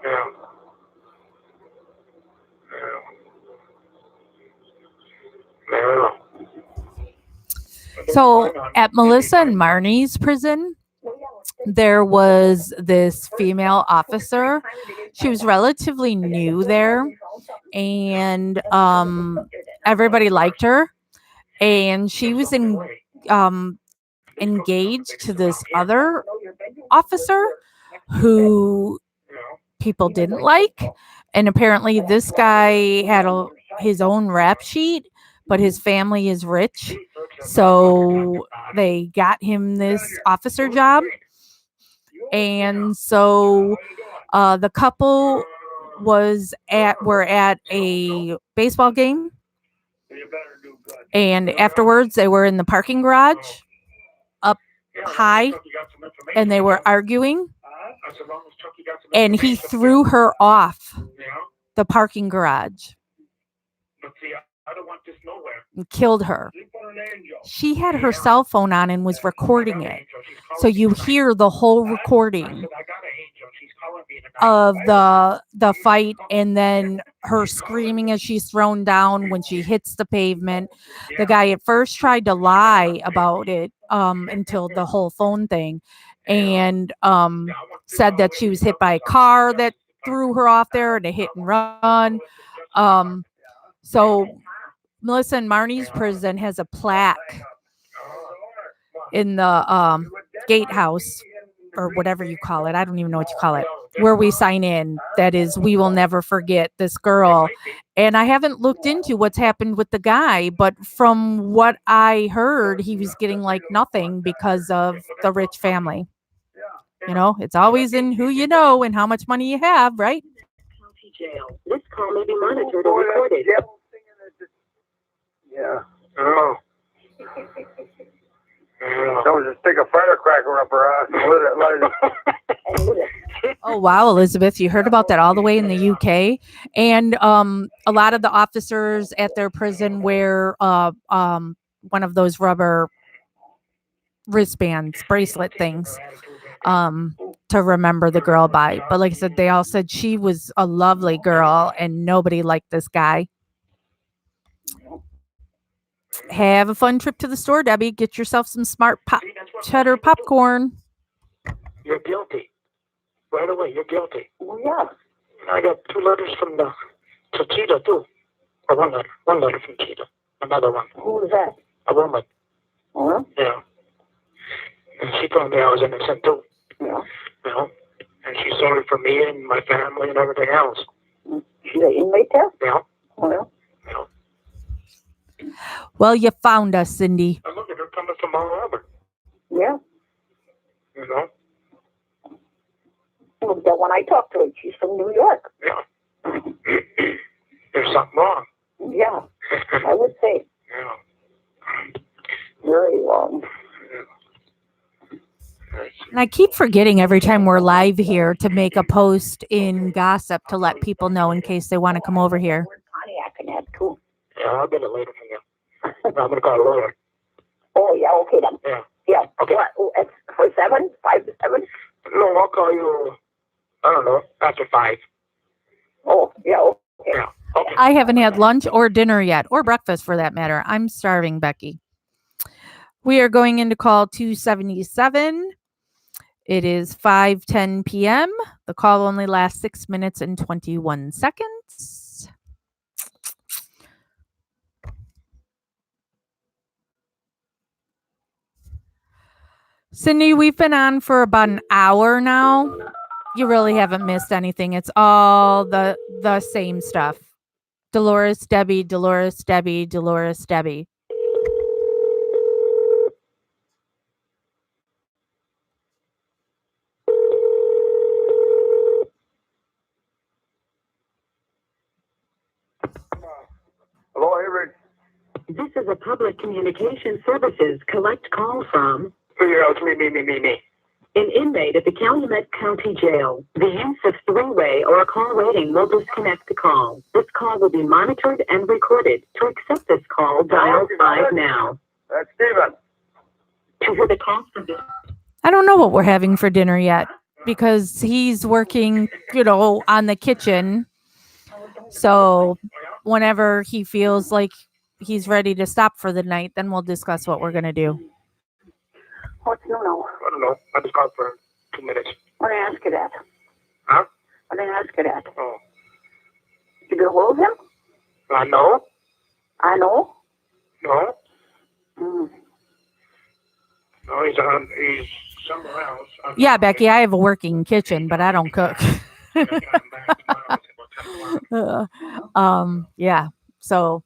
Yeah. Yeah. Yeah. So at Melissa and Marnie's prison, there was this female officer. She was relatively new there, and everybody liked her. And she was engaged to this other officer who people didn't like. And apparently, this guy had his own rap sheet, but his family is rich. So they got him this officer job. And so the couple were at a baseball game, and afterwards they were in the parking garage up high, and they were arguing, and he threw her off the parking garage and killed her. She had her cell phone on and was recording it. So you hear the whole recording of the fight, and then her screaming as she's thrown down when she hits the pavement. The guy at first tried to lie about it until the whole phone thing, and said that she was hit by a car that threw her off there and a hit and run. So Melissa and Marnie's prison has a plaque in the gatehouse, or whatever you call it. I don't even know what you call it, where we sign in. That is, we will never forget this girl. And I haven't looked into what's happened with the guy, but from what I heard, he was getting like nothing because of the rich family. You know, it's always in who you know and how much money you have, right? County Jail. This call may be monitored or recorded. Yeah. Oh. Someone just stick a firecracker up her ass and let it. Oh, wow, Elizabeth, you heard about that all the way in the UK. And a lot of the officers at their prison wear one of those rubber wristbands, bracelet things, to remember the girl by. But like I said, they all said she was a lovely girl and nobody liked this guy. Have a fun trip to the store, Debbie. Get yourself some smart cheddar popcorn. You're guilty. Right away, you're guilty. Well, yeah. I got 2 letters from to Cheetah, too. Or one letter from Cheetah. Another one. Who was that? A woman. Huh? Yeah. And she told me I was innocent, too. Yeah. You know? And she's sorry for me and my family and everything else. She's an inmate there? Yeah. Oh, yeah. Yeah. Well, you found us, Cindy. And look at her coming from all over. Yeah. You know? Well, the one I talked to, she's from New York. Yeah. There's something wrong. Yeah, I would say. Yeah. Very wrong. And I keep forgetting every time we're live here to make a post in Gossip to let people know in case they want to come over here. Pontiac and that too. Yeah, I'll get it later from you. I'm going to call a lawyer. Oh, yeah, okay then. Yeah. Yeah. Okay. What, it's for 7? 5 to 7? No, I'll call you, I don't know, after 5. Oh, yeah, okay. Yeah. Okay. I haven't had lunch or dinner yet, or breakfast for that matter. I'm starving, Becky. We are going into call 277. It is 5:10 p.m. The call only lasts 6 minutes and 21 seconds. Cindy, we've been on for about an hour now. You really haven't missed anything. It's all the same stuff. Dolores, Debbie, Dolores, Debbie, Dolores, Debbie. Hello, Avery. This is a public communication services collect call from. Yeah, it's me. An inmate at the Calumet County Jail. The use of three-way or call waiting will disconnect the call. This call will be monitored and recorded. To accept this call, dial 5 now. That's Steven. To hear the call from this I don't know what we're having for dinner yet because he's working, on the kitchen. So whenever he feels like he's ready to stop for the night, then we'll discuss what we're going to do. What's new now? I don't know. I just called for 2 minutes. What did I ask you that? Huh? What did I ask you that? Oh. Did you get a hold of him? No. I know. No. Mm. No, he's somewhere else. Yeah, Becky, I have a working kitchen, but I don't cook. Yeah. So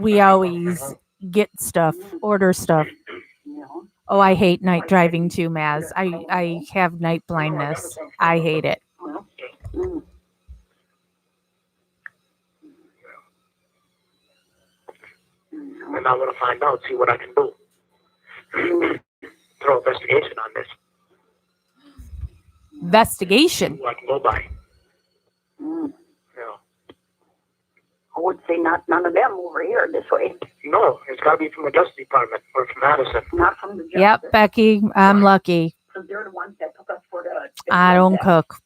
we always get stuff, order stuff. Yeah. Oh, I hate night driving too, Maz. I have night blindness. I hate it. Mm. And I'm going to find out, see what I can do. Throw investigation on this. Investigation. Who I can go by. Mm. Yeah. I would say none of them over here this way. No, it's got to be from the Justice Department or from Madison. Not from the justice. Yep, Becky, I'm lucky. Because they're the ones that took us for the I don't cook.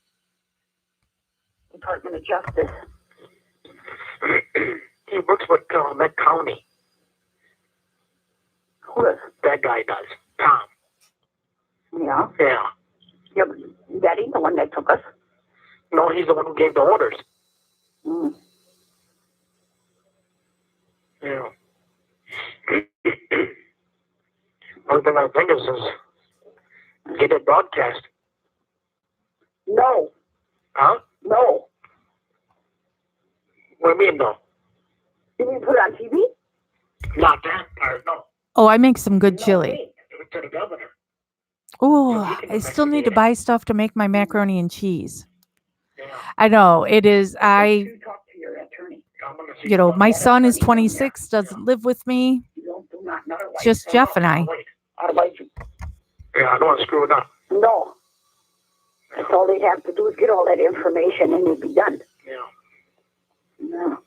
Department of Justice. He works with Met County. Who is? That guy does. Tom. Yeah. Yeah. Yeah, but that ain't the one that took us. No, he's the one who gave the orders. Mm. Yeah. One thing I think is get it broadcast. No. Huh? No. What do you mean, no? You mean put it on TV? Not that part, no. Oh, I make some good chili. Give it to the governor. Oh, I still need to buy stuff to make my macaroni and cheese. Yeah. I know it is. You talk to your attorney. I'm gonna see My son is 26, doesn't live with me. You don't do nothing otherwise. Just Jeff and I. Wait. Otherwise, Yeah, I don't want to screw it up. no. That's all they'd have to do is get all that information and it'd be done. Yeah. No.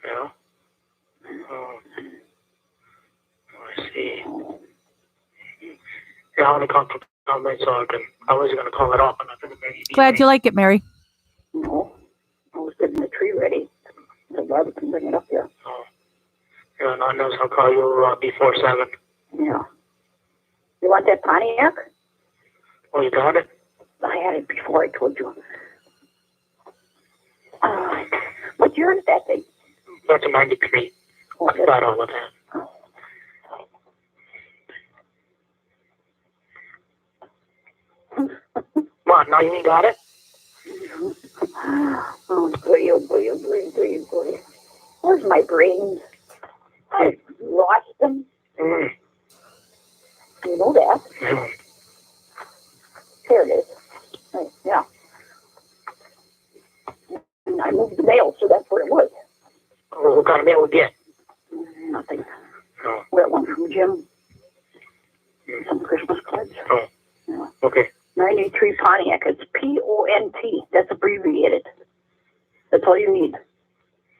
Yeah. Oh. I see. Yeah, I want to call for comment so I was going to call it off, and I think maybe. Glad you like it, Mary. No. I was getting the tree ready. So Barbara can bring it up here. Oh. Yeah, no, I know, so I'll call you before 7. Yeah. You want that Pontiac? Oh, you got it? I had it before, I told you. What year is that thing? That's a 93. Oh, I got all of that. What, now you ain't got it? Oh, boy, oh, boy, oh, boy, oh, boy, oh, boy. Where's my brains? I lost them. Mm. You know that. Yeah. Here it is. Right, yeah. And I moved the mail, so that's where it was. Oh, what kind of mail we get? Nothing. Oh. We got one from Jim. Some Christmas cards. Oh. Yeah. Okay. 93 Pontiac. It's P-O-N-T. That's abbreviated. That's all you need.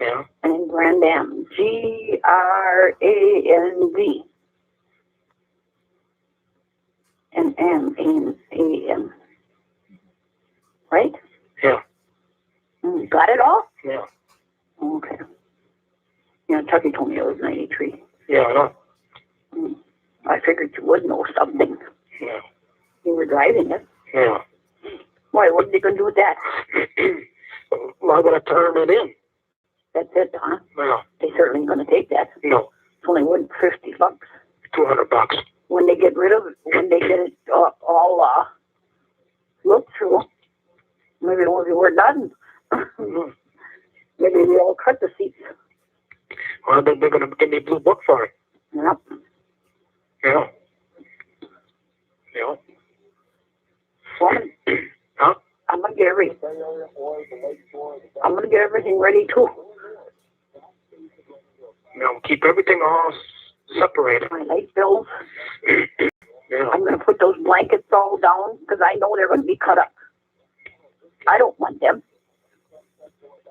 Yeah. And Grand Am. Grandv. And M-A-M. Right? Yeah. You got it all? Yeah. Okay. Yeah, Chucky told me it was 93. Yeah, I know. I figured you would know something. Yeah. You were driving it. Yeah. Why, what are they going to do with that? Well, I'm going to turn it in. That's it, huh? Yeah. They certainly going to take that. No. It's only worth $50. $200. When they get rid of it, when they get it all looked through, maybe it won't be worth nothing. Maybe they'll cut the seats. Well, they're going to give me a blue book for it. Yep. Yeah. Yeah. Woman, Huh? I'm going to get everything ready too. You know, keep everything all separated. My light bills. Yeah. I'm going to put those blankets all down because I know they're going to be cut up. I don't want them.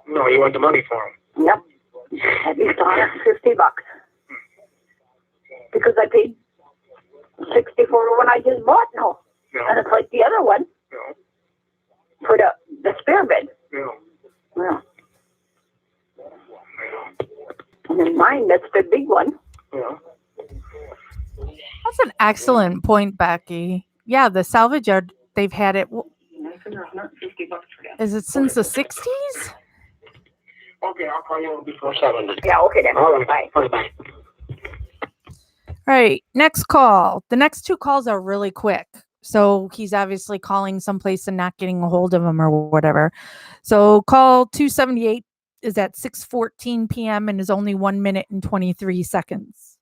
No, you want the money for them. Yep. At least $150. Because I paid 60 for the one I just bought now. No. And it's like the other one No. for the spare bed. No. Yeah. Yeah. And then mine, that's the big one. Yeah. That's an excellent point, Becky. Yeah, the salvage yard, they've had it. And I figured $150 for that. Is it since the 60s? Okay, I'll call you before 7. Yeah, okay then. All right. Bye. Bye-bye. All right, next call. The next two calls are really quick. So he's obviously calling someplace and not getting a hold of him or whatever. So call 278 is at 6:14 p.m. and is only 1 minute and 23 seconds.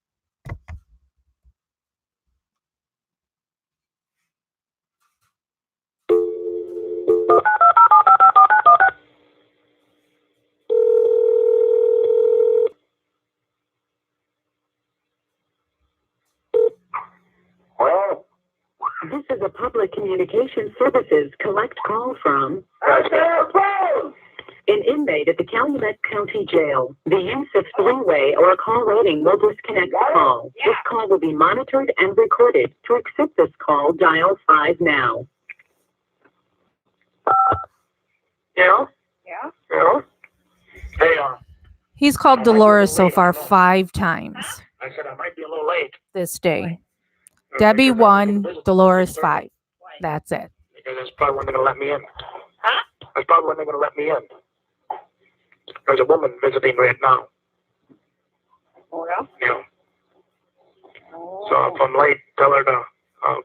Well, This is a public communication services collect call from an inmate at the Calumet County Jail. The use of three-way or call waiting will disconnect the call. This call will be monitored and recorded. To accept this call, dial 5 now. yeah? Yeah? Yeah? Hey, He's called Dolores so far 5 times I said I might be a little late. this day. Debbie 1, Dolores 5. That's it. Because that's probably when they're going to let me in. Huh? That's probably when they're going to let me in. There's a woman visiting right now. Oh, yeah? Yeah. Oh. So if I'm late, tell her to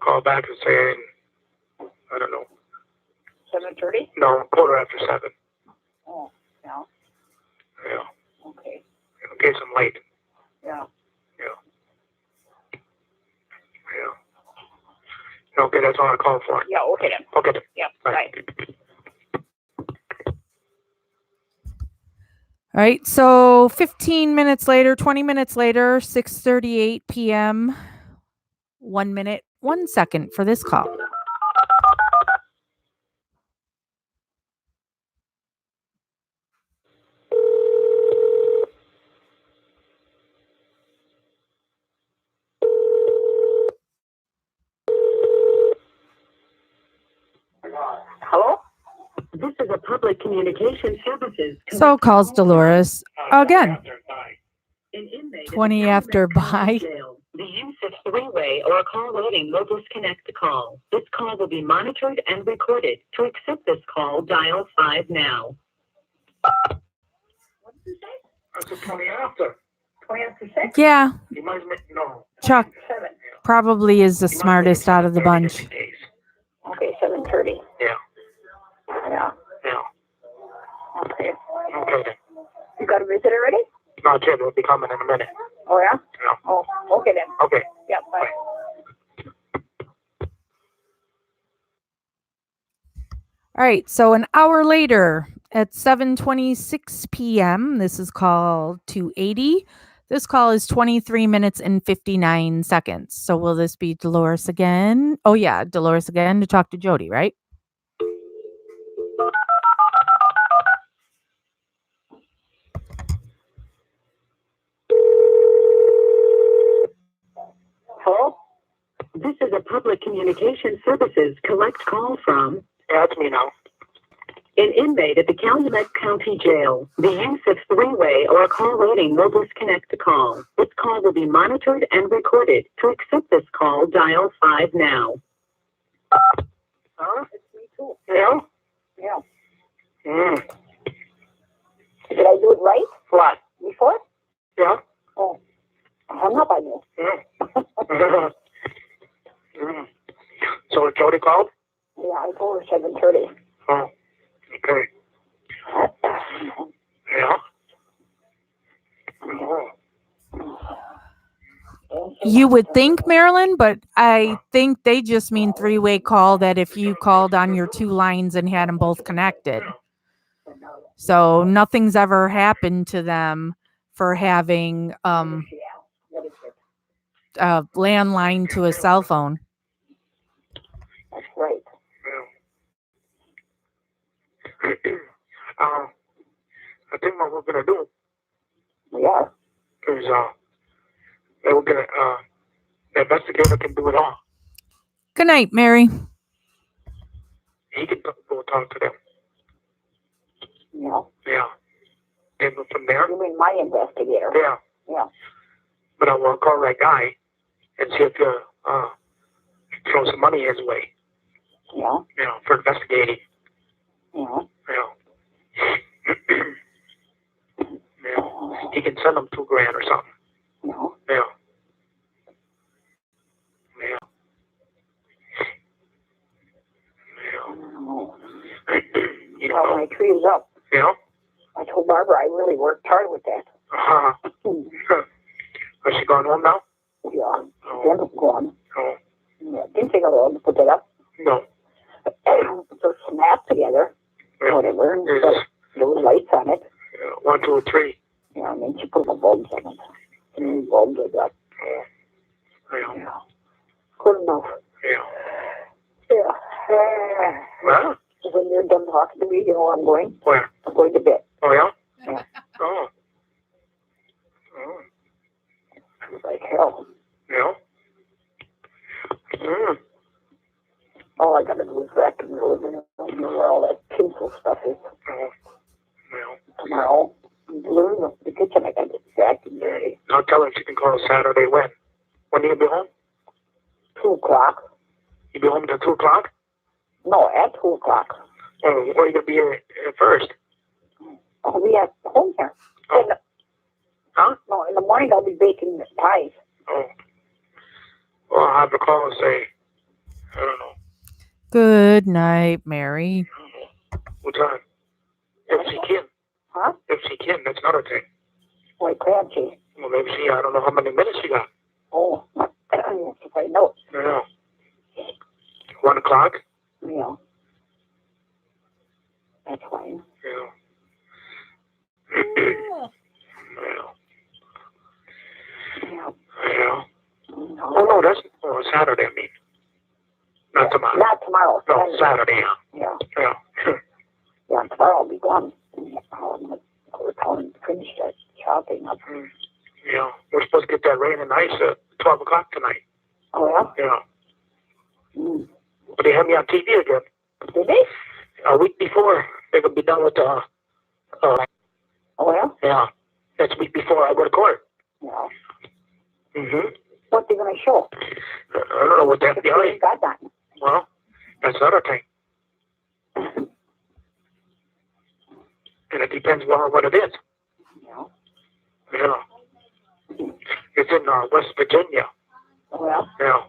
call back and say, I don't know. 7:30? No, 7:15. Oh, yeah. Yeah. Okay. In case I'm late. Yeah. Yeah. Yeah. Okay, that's all I called for. Yeah, okay then. Okay then. Yeah, Bye. bye. All right, so 15 minutes later, 20 minutes later, 6:38 p.m., 1 minute, 1 second for this call. Hello? This is a public communication services. So calls Dolores again. An inmate at the 20 Calumet after County by. Jail. The use of three-way or call waiting will disconnect the call. This call will be monitored and recorded. To accept this call, dial 5 now. What did you say? I said 20 after. 20 after 6? Yeah, You might make, no. Chuck 7. probably is the smartest out of the bunch. Days. Okay, 7:30. Yeah. Yeah. Yeah. Okay. Okay then. You got a visitor ready? No, Jim will be coming in a minute. Oh, yeah? Yeah. Oh, okay then. Okay. Yeah, bye. All right, so an hour later at 7:26 p.m., this is call 280. This call is 23 minutes and 59 seconds. So will this be Dolores again? Oh, yeah, Dolores again to talk to Jody, right? Hello? This is a public communication services collect call from Yeah, that's me now. an inmate at the Calumet County Jail. The use of three-way or call waiting will disconnect the call. This call will be monitored and recorded. To accept this call, dial 5 now. Huh? It's me too. Yeah? Yeah. Mm. Did I do it right What? before? Yeah? Oh. I hung up on you. Mm. Mm. So Jody called? Yeah, I told her 7:30. Oh. Okay. Yeah? Oh. You would think, Marilyn, but I think they just mean three-way call, that if you called on your 2 lines and had them both connected. So nothing's ever happened to them for having What is it? a landline to a cell phone. That's right. I think what we're gonna do Yeah. is we're gonna the investigator can do it all. Good night, Mary. He can go talk to them. Yeah. Yeah. And from there, You mean my investigator? yeah. Yeah. But I will call that guy and see if you throw some money his way. Yeah. You know, for investigating. Yeah. You know. Yeah. He can send them $2,000 or something. Yeah. Yeah. Yeah. Oh. You Well, know. my tree is up. You know. I told Barbara I really worked hard with that. Has she gone home now? Yeah. Oh. Then it's gone. Oh. Yeah. Didn't take a long to put that up. No. So snap together. Yeah. Whatever. And Yes. put those lights on it. 1, 2, 3. Yeah. And then she put the bulbs on it. And the bulbs are up. Oh. Yeah. Yeah. Good enough. Yeah. Yeah. Well, When you're done talking to me, you know where I'm going? where? I'm going to bed. Oh, yeah? Yeah. Oh. Oh. It's like hell. Yeah. Mm. All I got to do is back in the living room where all that tinsel stuff is. Oh. Yeah. Tomorrow, learn the kitchen. I got to get back and dirty. I'll tell her she can call Saturday when? When do you be home? 2 o'clock. You be home till 2 o'clock? No, at 2 o'clock. Oh, where are you going to be here first? I'll be at home here. Oh. Huh? No, in the morning I'll be baking pies. Oh. Well, I'll have to call and say, I don't know. Good night, Mary. What time? If she can. Huh? If she can, that's another thing. Why can't she? Well, maybe she, I don't know how many minutes she got. Oh, if I know. I don't know. 1 o'clock? Yeah. That's fine. Yeah. Yeah. Yeah. Yeah. No. Oh, no, that's Saturday, I mean. Not tomorrow. Not tomorrow. No, Saturday, Yeah. yeah. Yeah, tomorrow I'll be gone. We're calling to finish that shopping up. Yeah. We're supposed to get that rain and ice at 12 o'clock tonight. Oh, yeah? Yeah. Mm. But they had me on TV again. Did they? A week before, they're going to be done with the... Oh, yeah? yeah. That's a week before I go to court. Yeah. Mm-hmm. What they going to show? I don't know what the If they FBI... ain't got that. Well, that's the other thing. And it depends on what it is. Yeah. Yeah. It's in West Virginia. Oh, yeah? Yeah.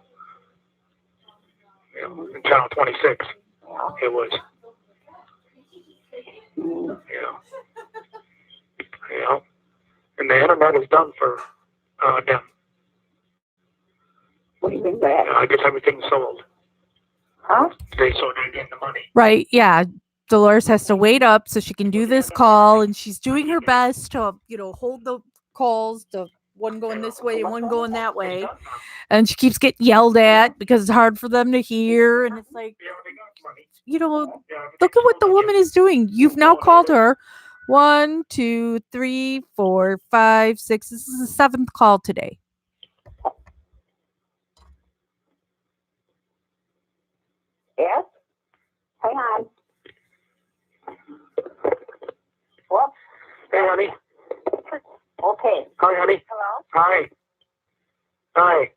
Yeah. In Channel 26. Yeah. It was. Mm. Yeah. Yeah. And the internet is done for them. What do you mean by that? I guess everything's sold. Huh? They're getting the money. Right. Yeah. Dolores has to wait up so she can do this call, and she's doing her best to, hold the calls, the one going this way and one going that way. And she keeps getting yelled at because it's hard for them to hear. And it's like, look at what the woman is doing. You've now called her 1, 2, 3, 4, 5, 6. This is the 7th call today. Yes? Hang on. Well, Hey, honey. okay. Hi, honey. Hello? Hi. Hi.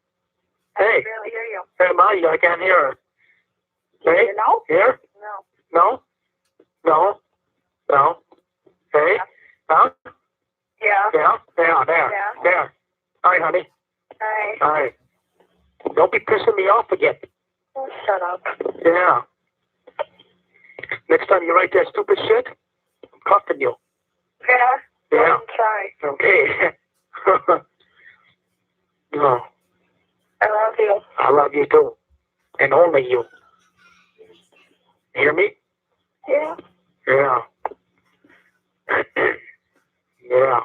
I Hey. can barely hear you. Hey, Molly, I can't hear her. Hey? You know? Here? No. No? No? No? Hey? Huh? Yeah. Yeah? There. Yeah. There. Hi, honey. Hi. Hi. Don't be pissing me off again. Oh, shut up. Yeah. Next time you write that stupid shit, I'm cuffing you. Yeah? Yeah. Try. Okay. No. I love you. I love you too. And only you. Hear me? Yeah. Yeah. Yeah.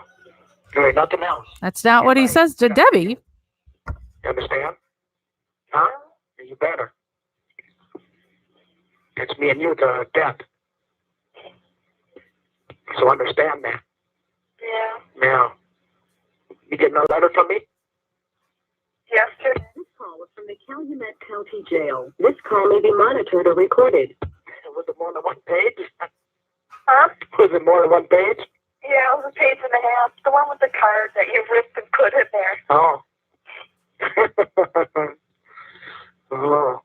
There ain't nothing else. That's not what he says to Debbie. You understand? Huh? You better. It's me and you to death. So understand that. Yeah. Now, you getting a letter from me? Yes, sir. This call is from the Calumet County Jail. This call may be monitored or recorded. Was it more than one page? Huh? Was it more than one page? Yeah, it was a page and a half. The one with the card that you ripped and put in there. Oh. Oh,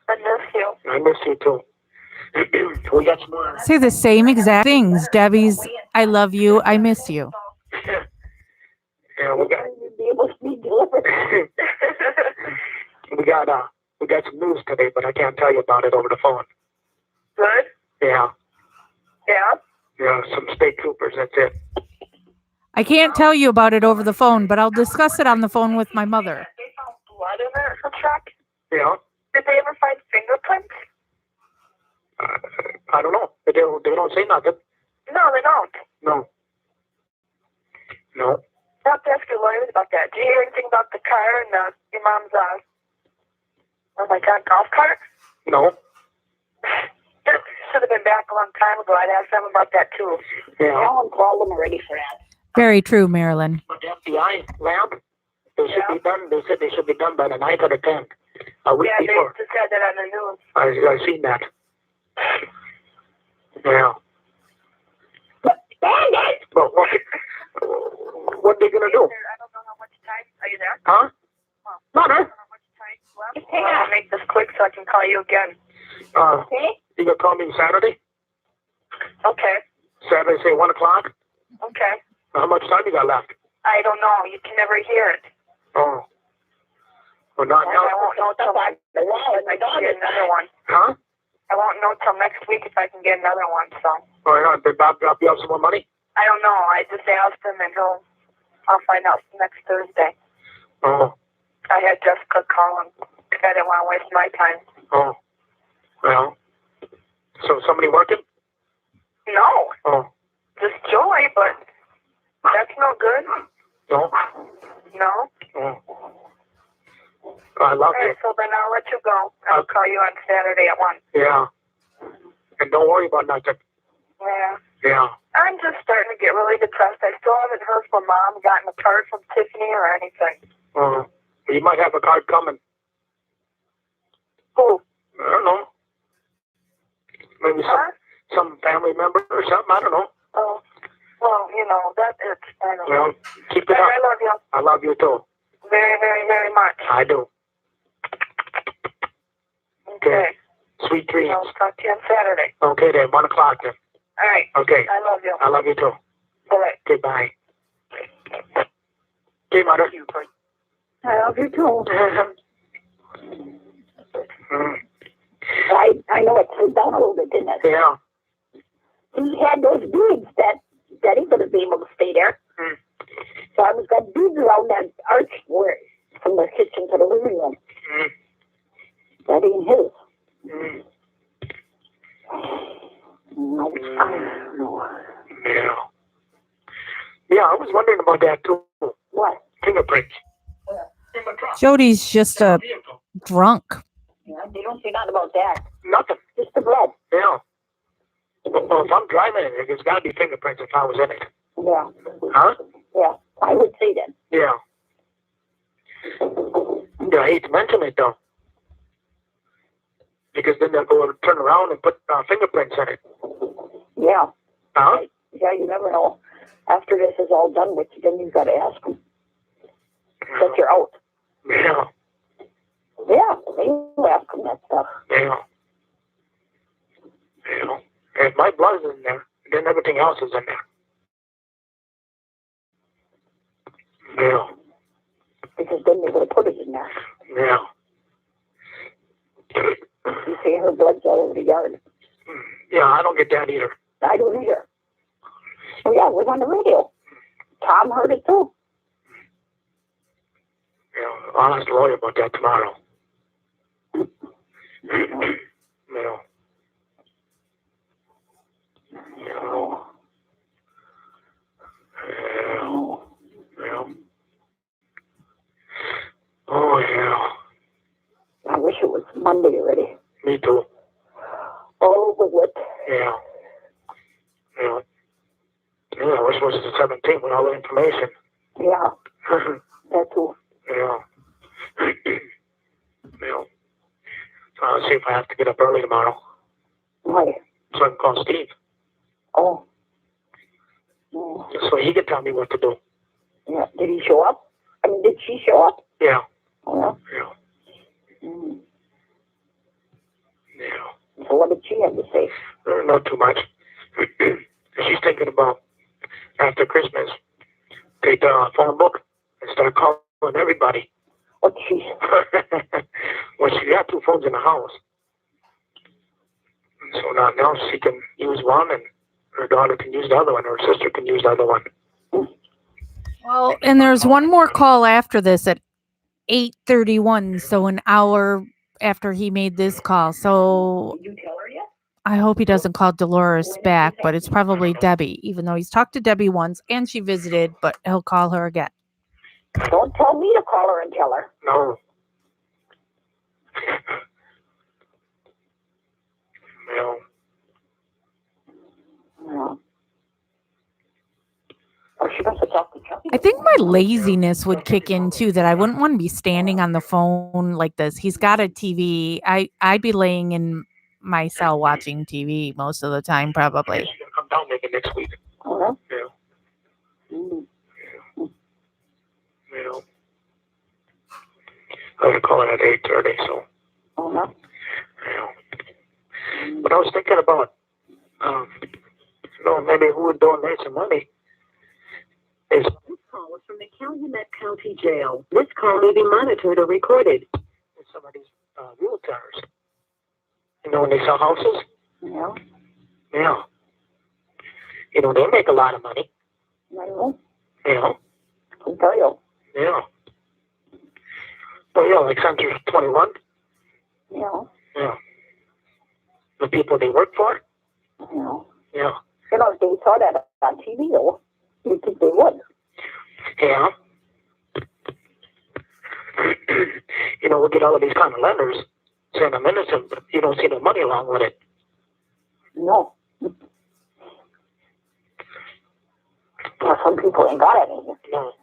I miss you. I miss you too. We got some more. Say the same exact things. Debbie's, I love you, I miss you. Yeah, we got You'd be able to be delivered. we got some news today, but I can't tell you about it over the phone. Good? Yeah, Yeah? some state troopers. That's it. I can't tell you about it over the phone, but I'll discuss it on the phone with my mother. They found blood in her truck. Yeah, Did they ever find fingerprints? I don't know. They don't say nothing. No, they don't. No. I'll have to ask your lawyers about that. Did you hear anything about the car and your mom's, oh my God, golf cart? No. That should have been back a long time ago. I'd ask them about that too. Yeah. Alan called them already for that. Very true, Marilyn. But the FBI lab, they should be done. They said they should be done by the 9th or the 10th. A week Yeah, before. they just had that on the news. I seen that. Yeah. But what they gonna do? I don't know how much time. Are you there? Huh? Mother. I don't know how much time left. I'll make this quick so I can call you again. Okay? You gonna call me Saturday? Okay. Saturday, say 1 o'clock. Okay. How much time you got left? I don't know. You can never hear it. Oh. Well, not now. I won't know till I get another one. Huh? I won't know till next week if I can get another one. So Oh, yeah. Did Bob drop you off some more money? I don't know. I just asked him, and I'll find out next Thursday. Oh. I had Jessica call him because I didn't want to waste my time. Oh. Well. So somebody working? No, Oh. just Joy, but that's no good. No. No. Oh. I love All right, you. so then I'll let you go. I'll call you on Saturday at 1. Yeah. And don't worry about nothing. Yeah. Yeah. I'm just starting to get really depressed. I still haven't heard from Mom, gotten a card from Tiffany or anything. You might have a card coming. Who? I don't know. Maybe some family member or something. I don't know. Oh. Well, you know, that is, I don't know. Well, keep it up. I love you. I love you too. Very, very, very much. I do. Okay. Sweet dreams. I'll talk to you on Saturday. Okay then, 1 o'clock then. All right. Okay. I love you. I love you too. Bye. Okay, bye. Okay, Mother. I love you too. Mm. I know it slowed down a little bit, didn't it? Yeah. He had those beads that he could have been able to stay there. Mm. So I was got beads around that arch where from the kitchen to the living room. Mm. That ain't his. Mm. No, I don't know. Yeah. Yeah, I was wondering about that too. What? Fingerprints. Jody's just a drunk. Yeah, they don't say nothing about that. Nothing. Just the blood. Yeah. Well, if I'm driving it, there's got to be fingerprints if I was in it. Yeah. Huh? Yeah. I would say that. Yeah. Yeah, I hate to mention it though. Because then they'll go and turn around and put fingerprints in it. Yeah. Huh? Yeah, you never know. After this is all done with, then you've got to ask them that you're out. Yeah. Yeah, they will ask them that stuff. Yeah. Yeah. If my blood is in there, then everything else is in there. Yeah. Because then they would have put it in there. Yeah. You see her blood's all over the yard. Yeah, I don't get that either. I don't either. Oh yeah, it was on the radio. Tom heard it too. Yeah, I'll ask the lawyer about that tomorrow. Yeah. Yeah. Yeah. Yeah. Oh, was Monday already. Me too. Over with. Yeah. Yeah. Yeah, we're supposed to 17 with all the information. Yeah, that too. Yeah. Yeah. So I'll see if I have to get up early tomorrow. Why? So I can call Steve. Oh. Mm. So he can tell me what to do. Yeah. Did he show up? I mean, did she show up? Yeah. Oh, Yeah. yeah. Mm. Yeah. So what did she have to say? Not too much. She's thinking about after Christmas, take the phone book and start calling everybody. What she? Well, she got 2 phones in the house. So now she can use one and her daughter can use the other one, or her sister can use the other one. Well, and there's one more call after this at 8:31, so an hour after he made this call. So Did you tell her yet? I hope he doesn't call Dolores back, but it's probably Debbie, even though he's talked to Debbie once and she visited, but he'll call her again. Don't tell me to call her and tell her. No. No. No. Oh, she must have talked to Chucky. I think my laziness would kick in too, that I wouldn't want to be standing on the phone like this. He's got a TV. I'd be laying in my cell watching TV most of the time, probably. She's gonna come down maybe next week. Oh, Yeah. mm. You know. I was calling at 8:30, so. Oh, no. Yeah. But I was thinking about, maybe who would donate some money. Is This call is from the Calumet County Jail. This call may be monitored or recorded. some of these realtors. You know, when they sell houses. Yeah. Yeah. You know, they make a lot of money. I know. You know. I'll tell you. Yeah. But yeah, like Center 21. Yeah. Yeah. The people they work for. Yeah. Yeah. You know, if they saw that on TV, though, you'd think they would. Yeah. You know, we'll get all of these kind of lenders, send them innocent, but you don't see no money along with it. No. Well, some people ain't got any. No.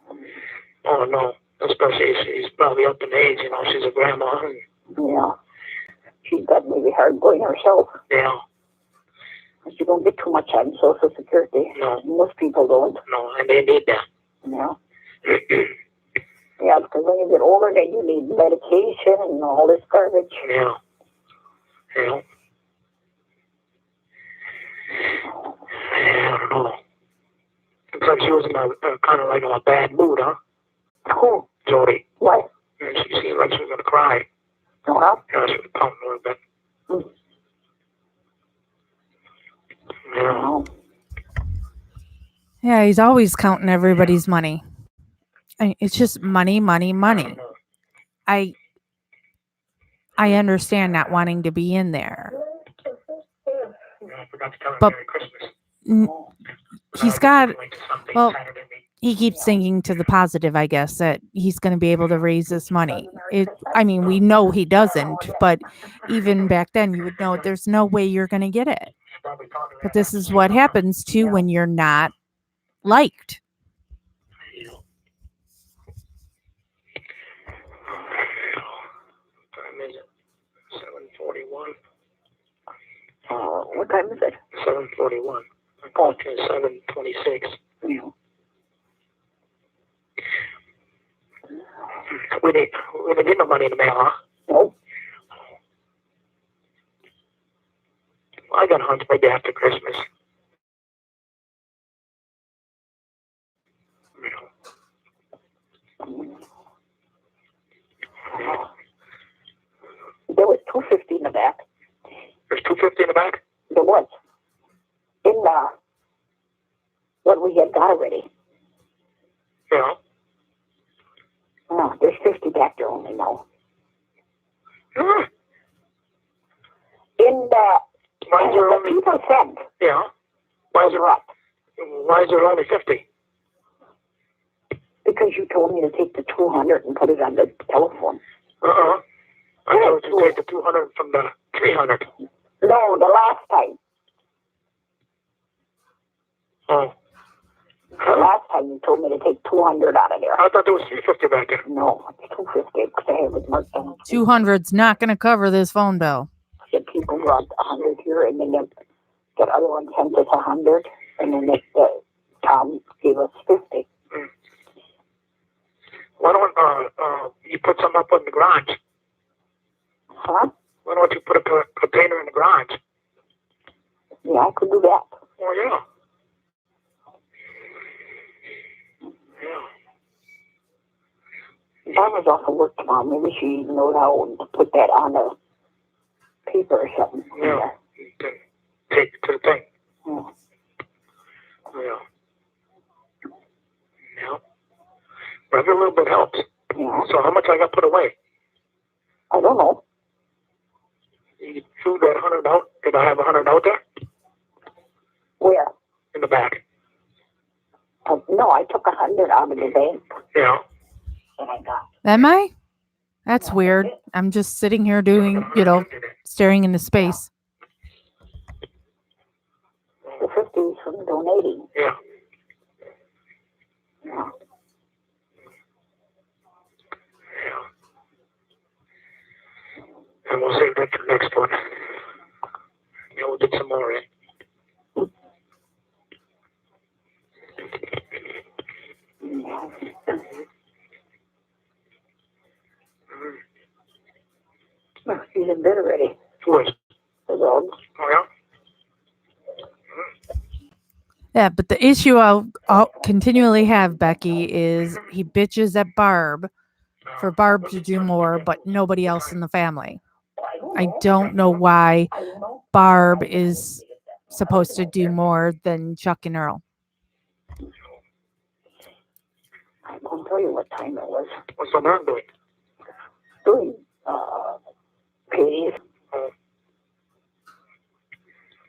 Oh, no. Especially she's probably up in age, you know, she's a grandma. And, Yeah. She's got maybe hard going herself. yeah. She don't get too much on Social Security. No. Most people don't. No, and they need that. Yeah. Yeah, because when you get older, then you need medication and all this garbage. Yeah. Yeah. Yeah, I don't know. It's like she was in a kind of like in a bad mood, huh? Who? Jody. Why? And she seemed like she was going to cry. Oh, Yeah, she was pouting a little bit. Mm. Yeah. no. Yeah, he's always counting everybody's money. It's just money, money, money. I understand not wanting to be in there. I forgot to tell her But- Merry Christmas. He's got, Sunday, well, Saturday, he keeps thinking to the positive, I guess, that he's going to be able to raise this money. I mean, we know he doesn't, but even back then you would know there's no way you're going to get it. probably talking But this is what happens too when you're not liked. Time is it? 7:41. What time is it? 7:41. I'm going to 7:26. Yeah. We didn't get no money in the mail, huh? Nope. I got a hunch maybe after Christmas. There was $250 in the back. There's $250 in the back? There was. In what we had got already. Yeah. No, there's 50 back there only now. Hmm. In Why is there only... 2%. Yeah. Why is there only 50? Because you told me to take the 200 and put it on the telephone. Uh-uh. I told you to take the 200 from the 300. No, the last time. Oh. The last time you told me to take 200 out of there. I thought there was 350 back there. No, it's 250 because I have it marked down. 200's not going to cover this phone bill. The people brought 100 here, and then that other one sent us 100, and then Tom gave us 50. Why don't you put some up in the garage? Huh? Why don't you put a container in the garage? Yeah, I could do that. Oh, yeah. Yeah. That was off of work tomorrow. Maybe she knows how to put that on the paper or something. Yeah. Take it to the thing. Yeah. Yeah. Yeah. But every little bit helps. Yeah. So how much I got to put away? I don't know. You threw that 100 out? Did I have 100 out there? Where? In the back. No, I took 100 out of the bank. Yeah. And I got. Am I? That's weird. I'm just sitting here doing, staring into space. The 50 is from donating. Yeah. Yeah. Yeah. And we'll save that for the next one. Yeah, we'll get some more in. Well, she's in bed already. Who is? The dog. Oh, yeah? Yeah, but the issue I'll continually have, Becky, is he bitches at Barb for Barb to do more, but nobody else in the family. I don't know why Barb is supposed to do more than Chuck and Earl. I won't tell you what time it was. What's the man doing? Doing pays. Oh,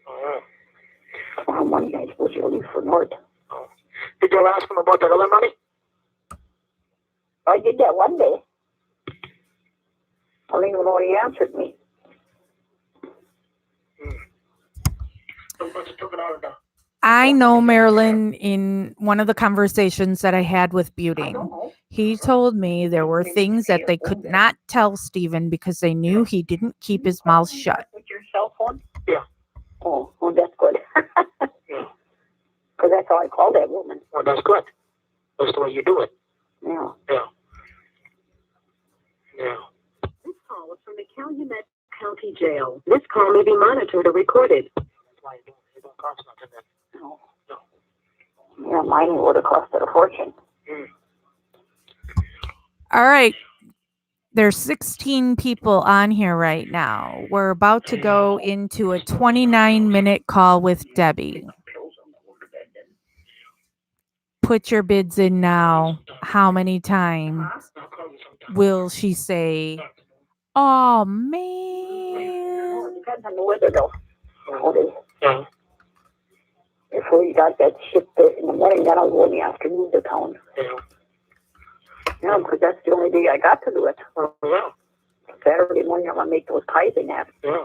yeah. Tomorrow morning I suppose you'll leave for North. Oh. Did you ask him about that other money? I did that one day. I don't even know what he answered me. I know Marilyn in one of the conversations that I had with Buting. He told me there were things that they could not tell Stephen because they knew he didn't keep his mouth shut. With your cell phone? Yeah. Oh, that's good. Yeah. Because that's how I call that woman. Well, that's good. That's the way you do it. Yeah. Yeah. Yeah. This call is from the Calumet County Jail. This call may be monitored or recorded. That's why you don't cost nothing then. No. No. Yeah, mine would have costed a fortune. All right. There's 16 people on here right now. We're about to go into a 29-minute call with Debbie. Put your bids in now. How many times will she say, "Oh, man"? Depends on the weather, though. Yeah. If we got that ship in the morning, then I'll go in the afternoon to town. Yeah. Yeah, because that's the only day I got to do it. Oh, yeah. Saturday morning, I'm going to make those pies in that. Yeah.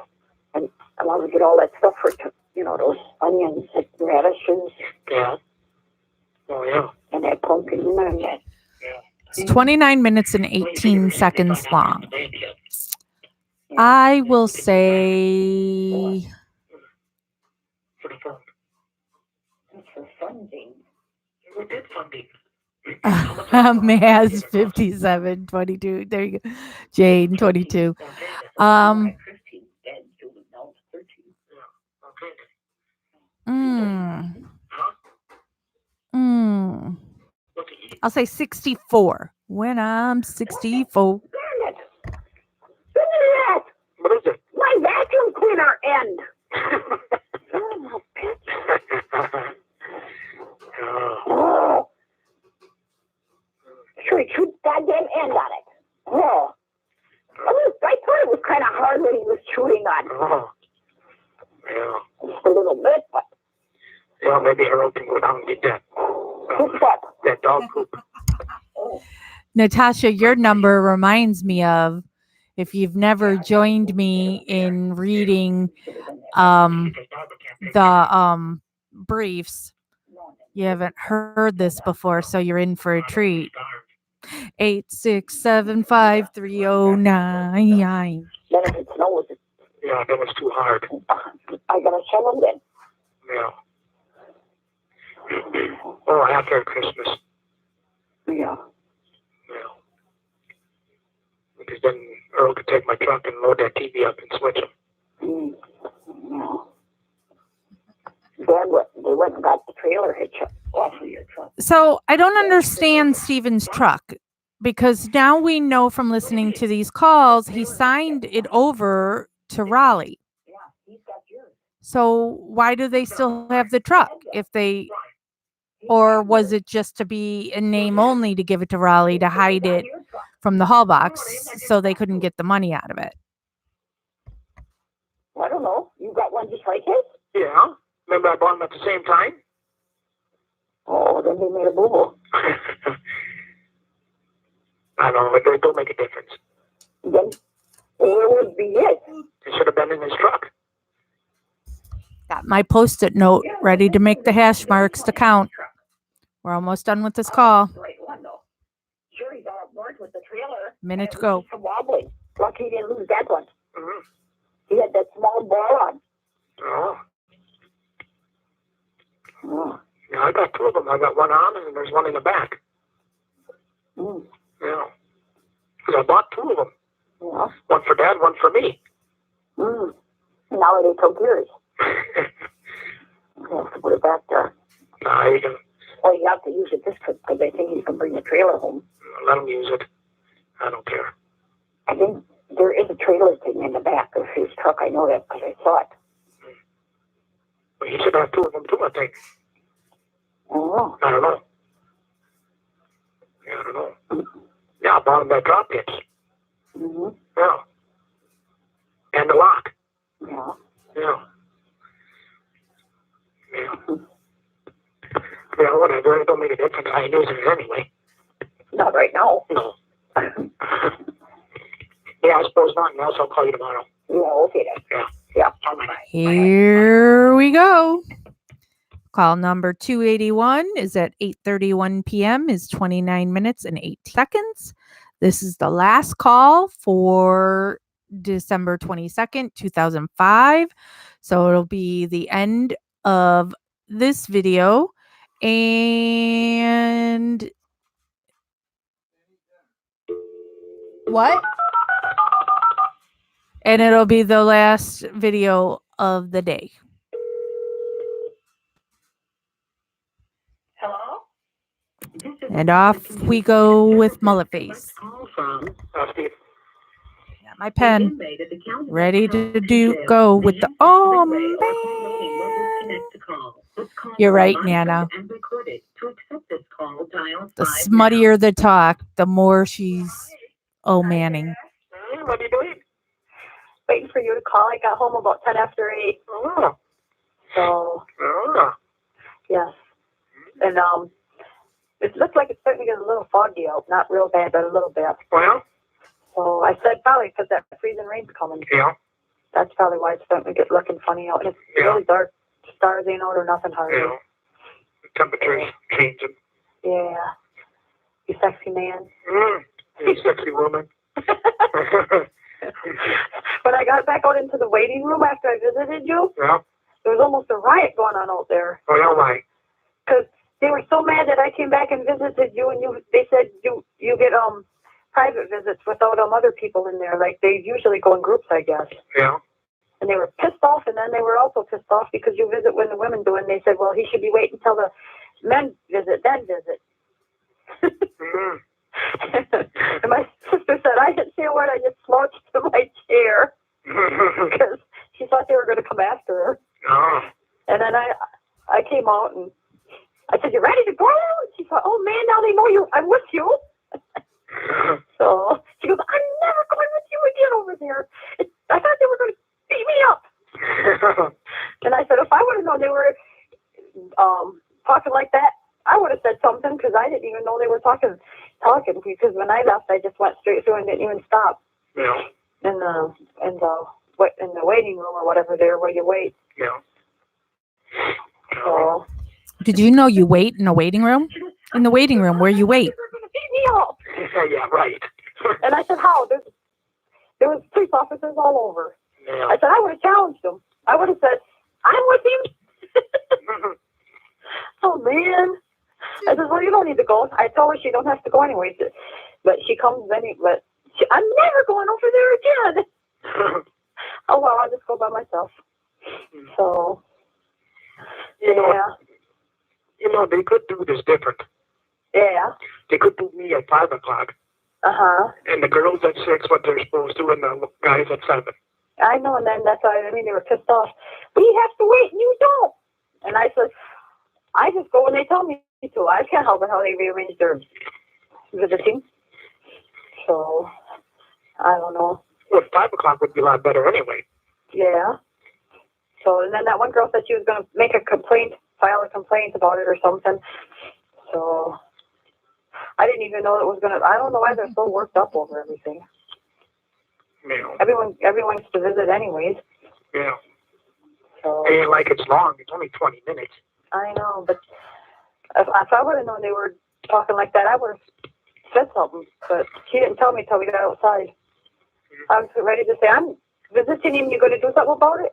And I want to get all that stuff for, those onions and radishes. Yeah. Oh, yeah. And that pumpkin and that. It's 29 minutes and 18 seconds long. I will say For the phone. That's for funding. We did funding. Maz 5722. There you go. Jane 22. Okay. I'll say 64. When I'm 64. Darn it! Look at that! What is it? My vacuum cleaner end! Son of a bitch. Oh. Sure, he chewed goddamn end on it. Oh. I thought it was kind of hard when he was chewing on it. Oh. Yeah. Just a little bit, but. Well, maybe Harold can go down and get that. What's that? That dog poop. Natasha, your number reminds me of If you've never joined me in reading the briefs, you haven't heard this before, so you're in for a treat. 8675309. Then if it snows, Yeah, that was too hard. I gotta shovel then. Yeah. Oh, after Christmas. Yeah. Yeah. Because then Earl could take my truck and load that TV up and switch them. Yeah. Then what? They went and got the trailer hitch off of your truck. So I don't understand Steven's truck, because now we know from listening to these calls, he signed it over to Raleigh. Yeah, he's got yours. So why do they still have the truck if they, or was it just to be a name only to give it to Raleigh to hide it from the haul box so they couldn't get the money out of it? I don't know. You got one just like his? Yeah. Remember I bought them at the same time? Oh, then they made a boo-boo. I don't know. It don't make a difference. Then where would be it? It should have been in his truck. Got my Post-it note ready to make the hash marks to count. We're almost done with this call. Right one though. Sure, he got up north with the trailer. Minute to go. From wobbling. Lucky he didn't lose that one. Mm-hmm. He had that small ball on. Oh. Oh. Yeah, I got two of them. I got one on and there's one in the back. Mm. Yeah. Because I bought two of them. Yeah. One for Dad, one for me. Mm. Now they took yours. You have to put it back there. Nah, you can Well, you have to use it this trip because I think he's going to bring the trailer home. let him use it. I don't care. I think there is a trailer thing in the back of his truck. I know that because I saw it. But he should have two of them too, I think. Oh. I don't know. Yeah, I don't know. Yeah, I bought him that drop hitch. Mm-hmm. Yeah. And the lock. Yeah. Yeah. Yeah. Yeah, whatever. It don't make a difference. I ain't using it anyway. Not right now. No. Yeah, I suppose not. And else I'll call you tomorrow. Yeah, okay then. Yeah. Yeah. Here we go. Call number 281 is at 8:31 p.m. is 29 minutes and 8 seconds. This is the last call for December 22nd, 2005. So it'll be the end of this video. And what? And it'll be the last video of the day. Hello? And off we go with Mullet Face. Call from Steve. Got my pen inmate at the county ready to county do jail. go with the Three-way or man. call rating will disconnect the call. This call You're will be right, monitored Nana. and recorded. To accept this call, dial The 5 smuttier the talk, the more she's Manning. What are you doing? Waiting for you to call. I got home about 10 after 8. Oh. So, Oh. yes. And it looks like it's starting to get a little foggy out. Not real bad, but a little bit. Well, So I said probably because that freezing rain's coming. yeah. That's probably why it's starting to get looking funny out. And it's Yeah. really dark. Stars ain't out or nothing hardly. Yeah. The temperature's changing. Yeah. You sexy man. You sexy woman. When I got back out into the waiting room after I visited you, Yeah. there was almost a riot going on out there. Oh, yeah, right. Because they were so mad that I came back and visited you, and they said you get private visits without other people in there. Like they usually go in groups, I guess. Yeah. And they were pissed off, and then they were also pissed off because you visit when the women do, and they said, well, he should be waiting until the men visit, then visit. Mm-hmm. And my sister said, I didn't say a word, I just slouched to my chair because she thought they were going to come after her. Oh. And then I came out and I said, you ready to go? And she thought, oh man, now they know I'm with you. So she goes, I'm never going with you again over there. I thought they were going to beat me up. And I said, if I would have known they were talking like that, I would have said something because I didn't even know they were talking because when I left, I just went straight through and didn't even stop. Yeah. in the waiting room or whatever there where you wait. Yeah. So Did you know you wait in a waiting room? In the waiting room where you wait. they're gonna beat me up. Yeah, right. And I said, how? There was police officers all over. Yeah. I said, I would have challenged them. I would have said, I'm with you. Oh, man. I said, well, you don't need to go. I told her she don't have to go anyways. But she comes anyway. I'm never going over there again. Oh, well, I'll just go by myself. So, They could do this different. Yeah. They could do me at 5 o'clock. Uh-huh. And the girls at 6, what they're supposed to, and the guys at 7. I know, and then that's why, they were pissed off. We have to wait, and you don't. And I said, I just go when they tell me to. I can't help it how they rearrange their visiting. So, I don't know. Well, 5 o'clock would be a lot better anyway. Yeah. So, and then that one girl said she was going to make a complaint, file a complaint about it or something. So, I didn't even know it was going to, I don't know why they're so worked up over everything. Yeah. Everyone wants to visit anyways. Yeah. So, It ain't like it's long. It's only 20 minutes. I know, but if I would have known they were talking like that, I would have said something. But she didn't tell me till we got outside. I was ready to say, I'm visiting him. You going to do something about it?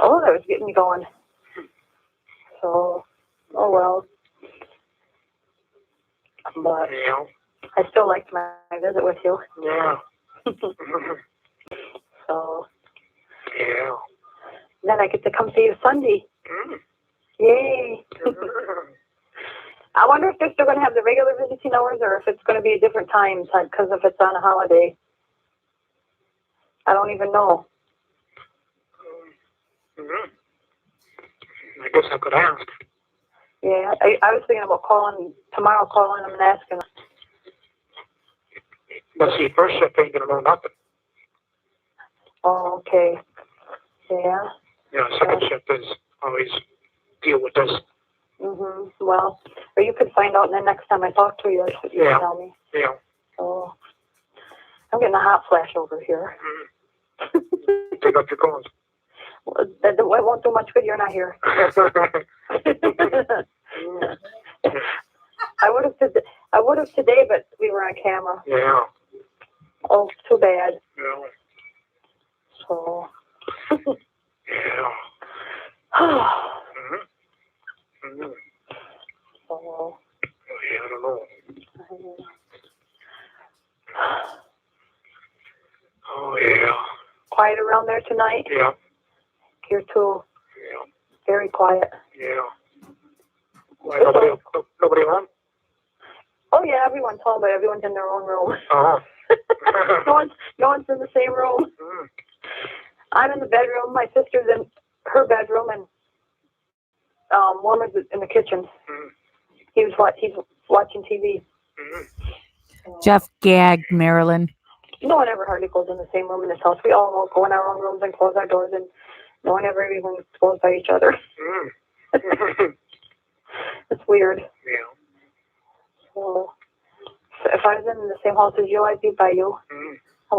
Oh, that was getting me going. So, oh well. But Yeah. I still liked my visit with you. Yeah. So, Yeah. then I get to come see you Sunday. Yay. I wonder if they're still going to have the regular visiting hours or if it's going to be a different time because if it's on a holiday. I don't even know. I guess I could ask. Yeah, I was thinking about calling them and asking. But see, first shift ain't gonna know nothing. Oh, okay. Yeah. Yeah, second shift is always deal with this. Well, or you could find out, and then next time I talk to you, that's what you can tell me. Yeah. So, I'm getting a hot flash over here. Take up your clothes. Well, it won't do much good. You're not here. I would have today, but we were on camera. Yeah. Oh, too bad. Yeah. So. Yeah. So. Yeah, I don't know. Oh, yeah. Quiet around there tonight? Yeah. Here too. Yeah. Very quiet. Yeah. Why, nobody home? Oh yeah, everyone's home, but everyone's in their own room. Oh. no one's in the same room. I'm in the bedroom. My sister's in her bedroom, and Warmer's in the kitchen. He's watching TV. Jeff gagged Marilyn. No one ever hardly goes in the same room in this house. We all go in our own rooms and close our doors, and no one ever even goes by each other. It's weird. Yeah. So if I was in the same house as you, I'd be by you.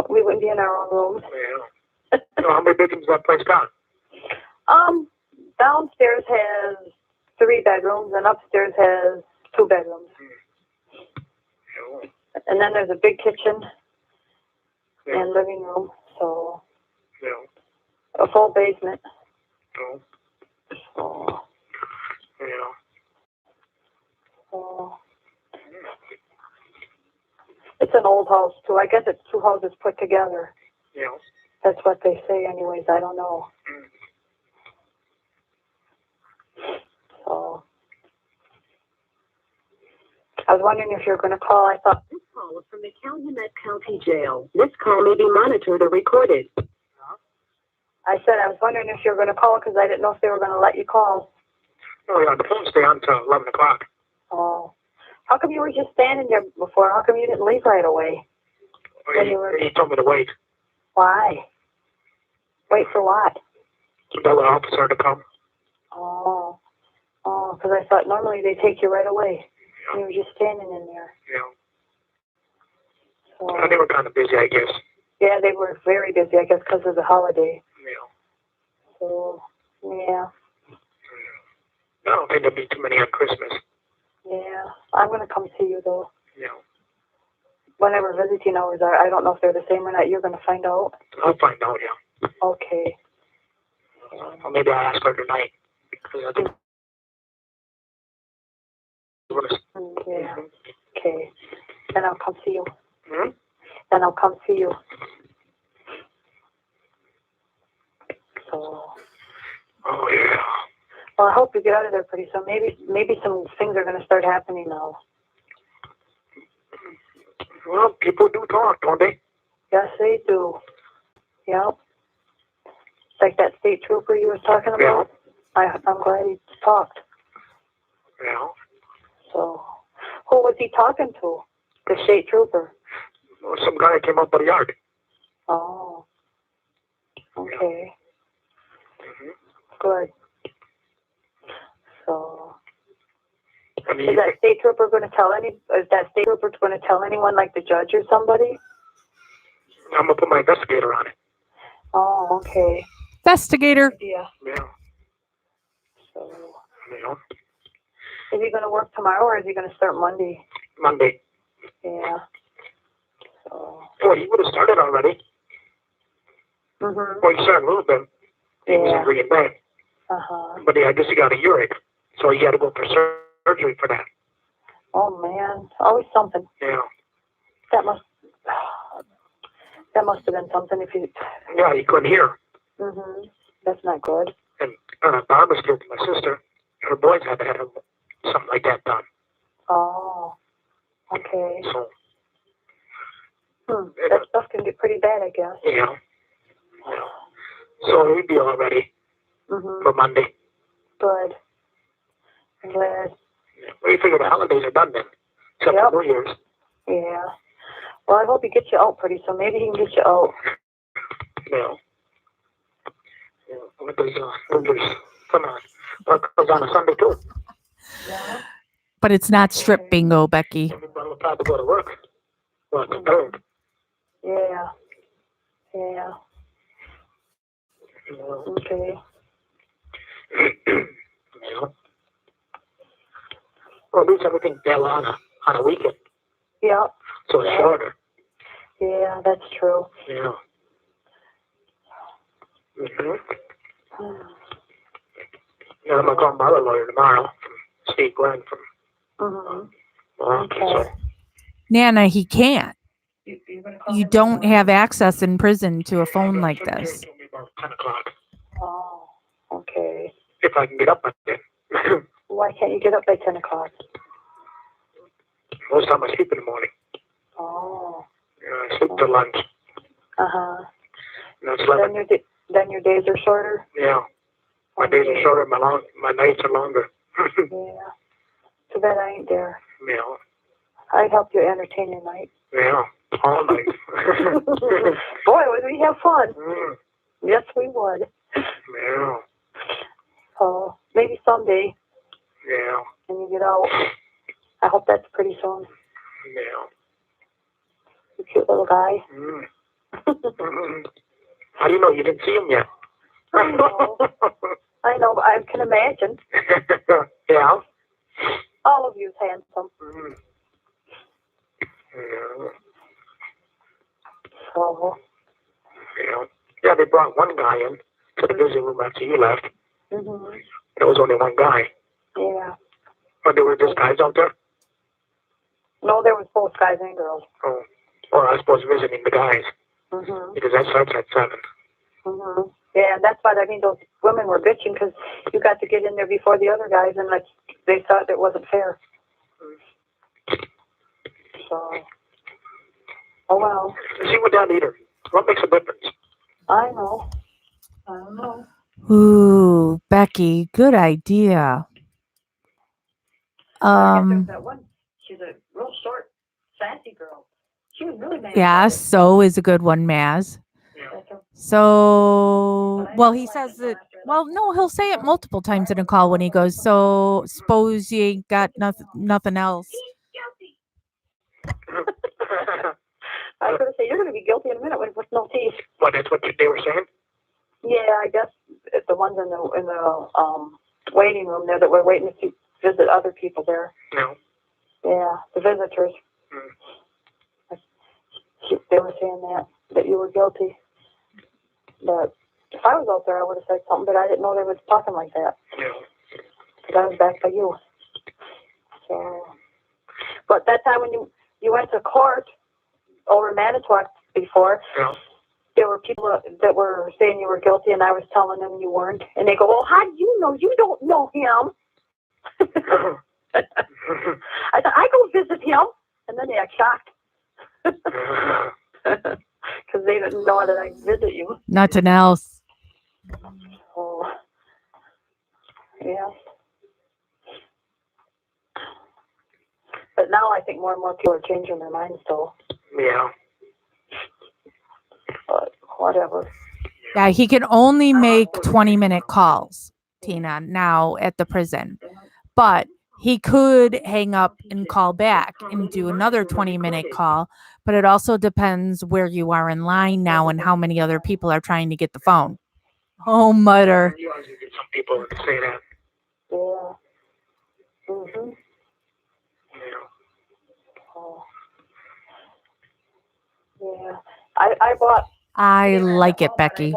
We wouldn't be in our own rooms. Yeah. So how many bedrooms that place got? Downstairs has 3 bedrooms, and upstairs has 2 bedrooms. And then there's a big kitchen and living room, so a full basement. So, so it's an old house too. I guess it's 2 houses put together. Yeah. That's what they say, anyways. I don't know. So I was wondering if you're going to call. I thought This call is from the Calumet County Jail. This call may be monitored or recorded. I said I was wondering if you were going to call because I didn't know if they were going to let you call. Oh, yeah, the phone stay on until 11 o'clock. Oh. How come you were just standing there before? How come you didn't leave right away? He told me to wait. Why? Wait for what? The officer to come. Oh. Oh, because I thought normally they take you right away. Yeah. You were just standing in there. Yeah. So, They were kind of busy, I guess. Yeah, they were very busy, I guess, because of the holiday. Yeah. So, yeah. I don't think there'll be too many on Christmas. Yeah. I'm going to come see you, though. Yeah. Whenever visiting hours are, I don't know if they're the same or not. You're going to find out? I'll find out, yeah. Okay. Or maybe I'll ask her tonight. Because I think Yeah. Okay. Then I'll come see you. Hmm? Then I'll come see you. So. Oh, yeah. Well, I hope you get out of there pretty soon. Maybe some things are going to start happening now. Well, people do talk, don't they? Yes, they do. Yep. Like that state trooper you was talking about. Yeah. I'm glad he talked. Yeah. So, who was he talking to? The state trooper. Well, some guy came up with the yard. Oh. Okay. Mm-hmm. Good. So. I mean, Is that state trooper going to tell anyone, like the judge or somebody? I'm going to put my investigator on it. Oh, okay. Investigator. Yeah. Yeah. So, You know, is he going to work tomorrow or is he going to start Monday? Monday. Yeah. So. Well, he would have started already. Mhm. Well, he started a little bit. He was Yeah. really bad. But I guess he got a earache. So he had to go for surgery for that. Oh man, always something. Yeah. That must have been something if you. Yeah, he couldn't hear. Mhm. That's not good. And Barbara's kid, my sister, her boys had to have something like that done. Oh. Okay. So. That stuff can get pretty bad, I guess. Yeah. Yeah. So he'd be all ready for Monday. Good. I'm glad. Well, you figure the holidays are done then, except for New Year's. Yeah. Well, I hope he gets you out pretty soon. Maybe he can get you out. Yeah. Yeah. What does New Year's come on? Well, it comes on a Sunday too. Yeah. But it's not strip bingo, Becky. Everybody will have to go to work. Well, it's third. Yeah. Yeah. Yeah. Okay. Yeah. Well, at least everything fell on a weekend. Yeah. So it's shorter. Yeah, that's true. Yeah. Mm-hmm. Yeah, I'm going to call my other lawyer tomorrow, from Steve Glenn from Okay. so, Nana, he can't. You don't have access in prison to a phone like this. told me about 10 o'clock. Oh, okay. If I can get up by then. Why can't you get up by 10 o'clock? Most time I sleep in the morning. Oh. I sleep till lunch. Uh-huh. And that's 11. Then your days are shorter? Yeah. My days are shorter, my nights are longer. Yeah. Too bad I ain't there. Yeah. I'd help you entertain your night. Yeah. All night. Boy, would we have fun. Mm. Yes, we would. Yeah. So, maybe someday Yeah. when you get out. I hope that's pretty soon. Yeah. You cute little guy. Mm. How do you know you didn't see him yet? I know. I know, I can imagine. Yeah. All of you's handsome. Mm. Yeah. So. Yeah. Yeah, they brought one guy in to the visiting room after you left. Mhm. There was only one guy. Yeah. But there were just guys out there? No, there was both guys and girls. Oh. Or I suppose visiting the guys. Mhm. Because that starts at 7. Mhm. Yeah, and that's why those women were bitching because you got to get in there before the other guys, and they thought it wasn't fair. So. Oh well. See what that either. What makes a difference? I know. I don't know. Ooh, Becky, good idea. That one, she's a real short, sassy girl. She was really mad. Yeah, so is a good one, Maz. So, well, he says that, well, no, he'll say it multiple times in a call when he goes, so suppose you ain't got nothing else. I was going to say, you're going to be guilty in a minute with no teeth. What, that's what they were saying? Yeah, I guess the ones in the waiting room there that were waiting to visit other people there. No. Yeah, the visitors. They were saying that you were guilty. But if I was out there, I would have said something, but I didn't know they were talking like that. No. Because I was back by you. So, but that time when you went to court over Manitowoc before, No. there were people that were saying you were guilty, and I was telling them you weren't. And they go, well, how do you know? You don't know him. I said, I go visit him. And then they got shocked. Because they didn't know that I visit you. Nothing else. Oh, yeah. But now I think more and more people are changing their minds, though. Yeah. But whatever. Yeah, he can only make 20-minute calls, Tina, now at the prison. But he could hang up and call back and do another 20-minute call. But it also depends where you are in line now and how many other people are trying to get the phone. Oh, mutter. You always get some people that say that. Yeah. Mhm. Yeah. Oh. Yeah. I bought. I like it, Becky.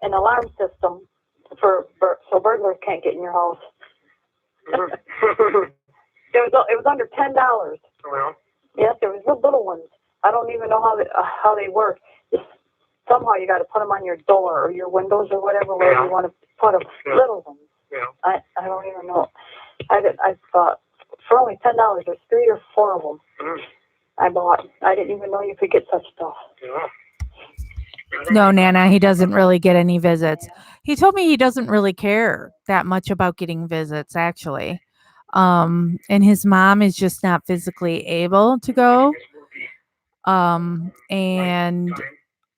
An alarm system so burglars can't get in your house. It was under $10. Well. Yes, there was little ones. I don't even know how they work. Somehow you got to put them on your door or your windows or whatever where you want to put them. Yeah. Little ones. Yeah. I don't even know. I thought for only $10, there's 3 or 4 of them. I bought. I didn't even know you could get such stuff. Yeah. No, Nana, he doesn't really get any visits. He told me he doesn't really care that much about getting visits, actually. And his mom is just not physically able to go. And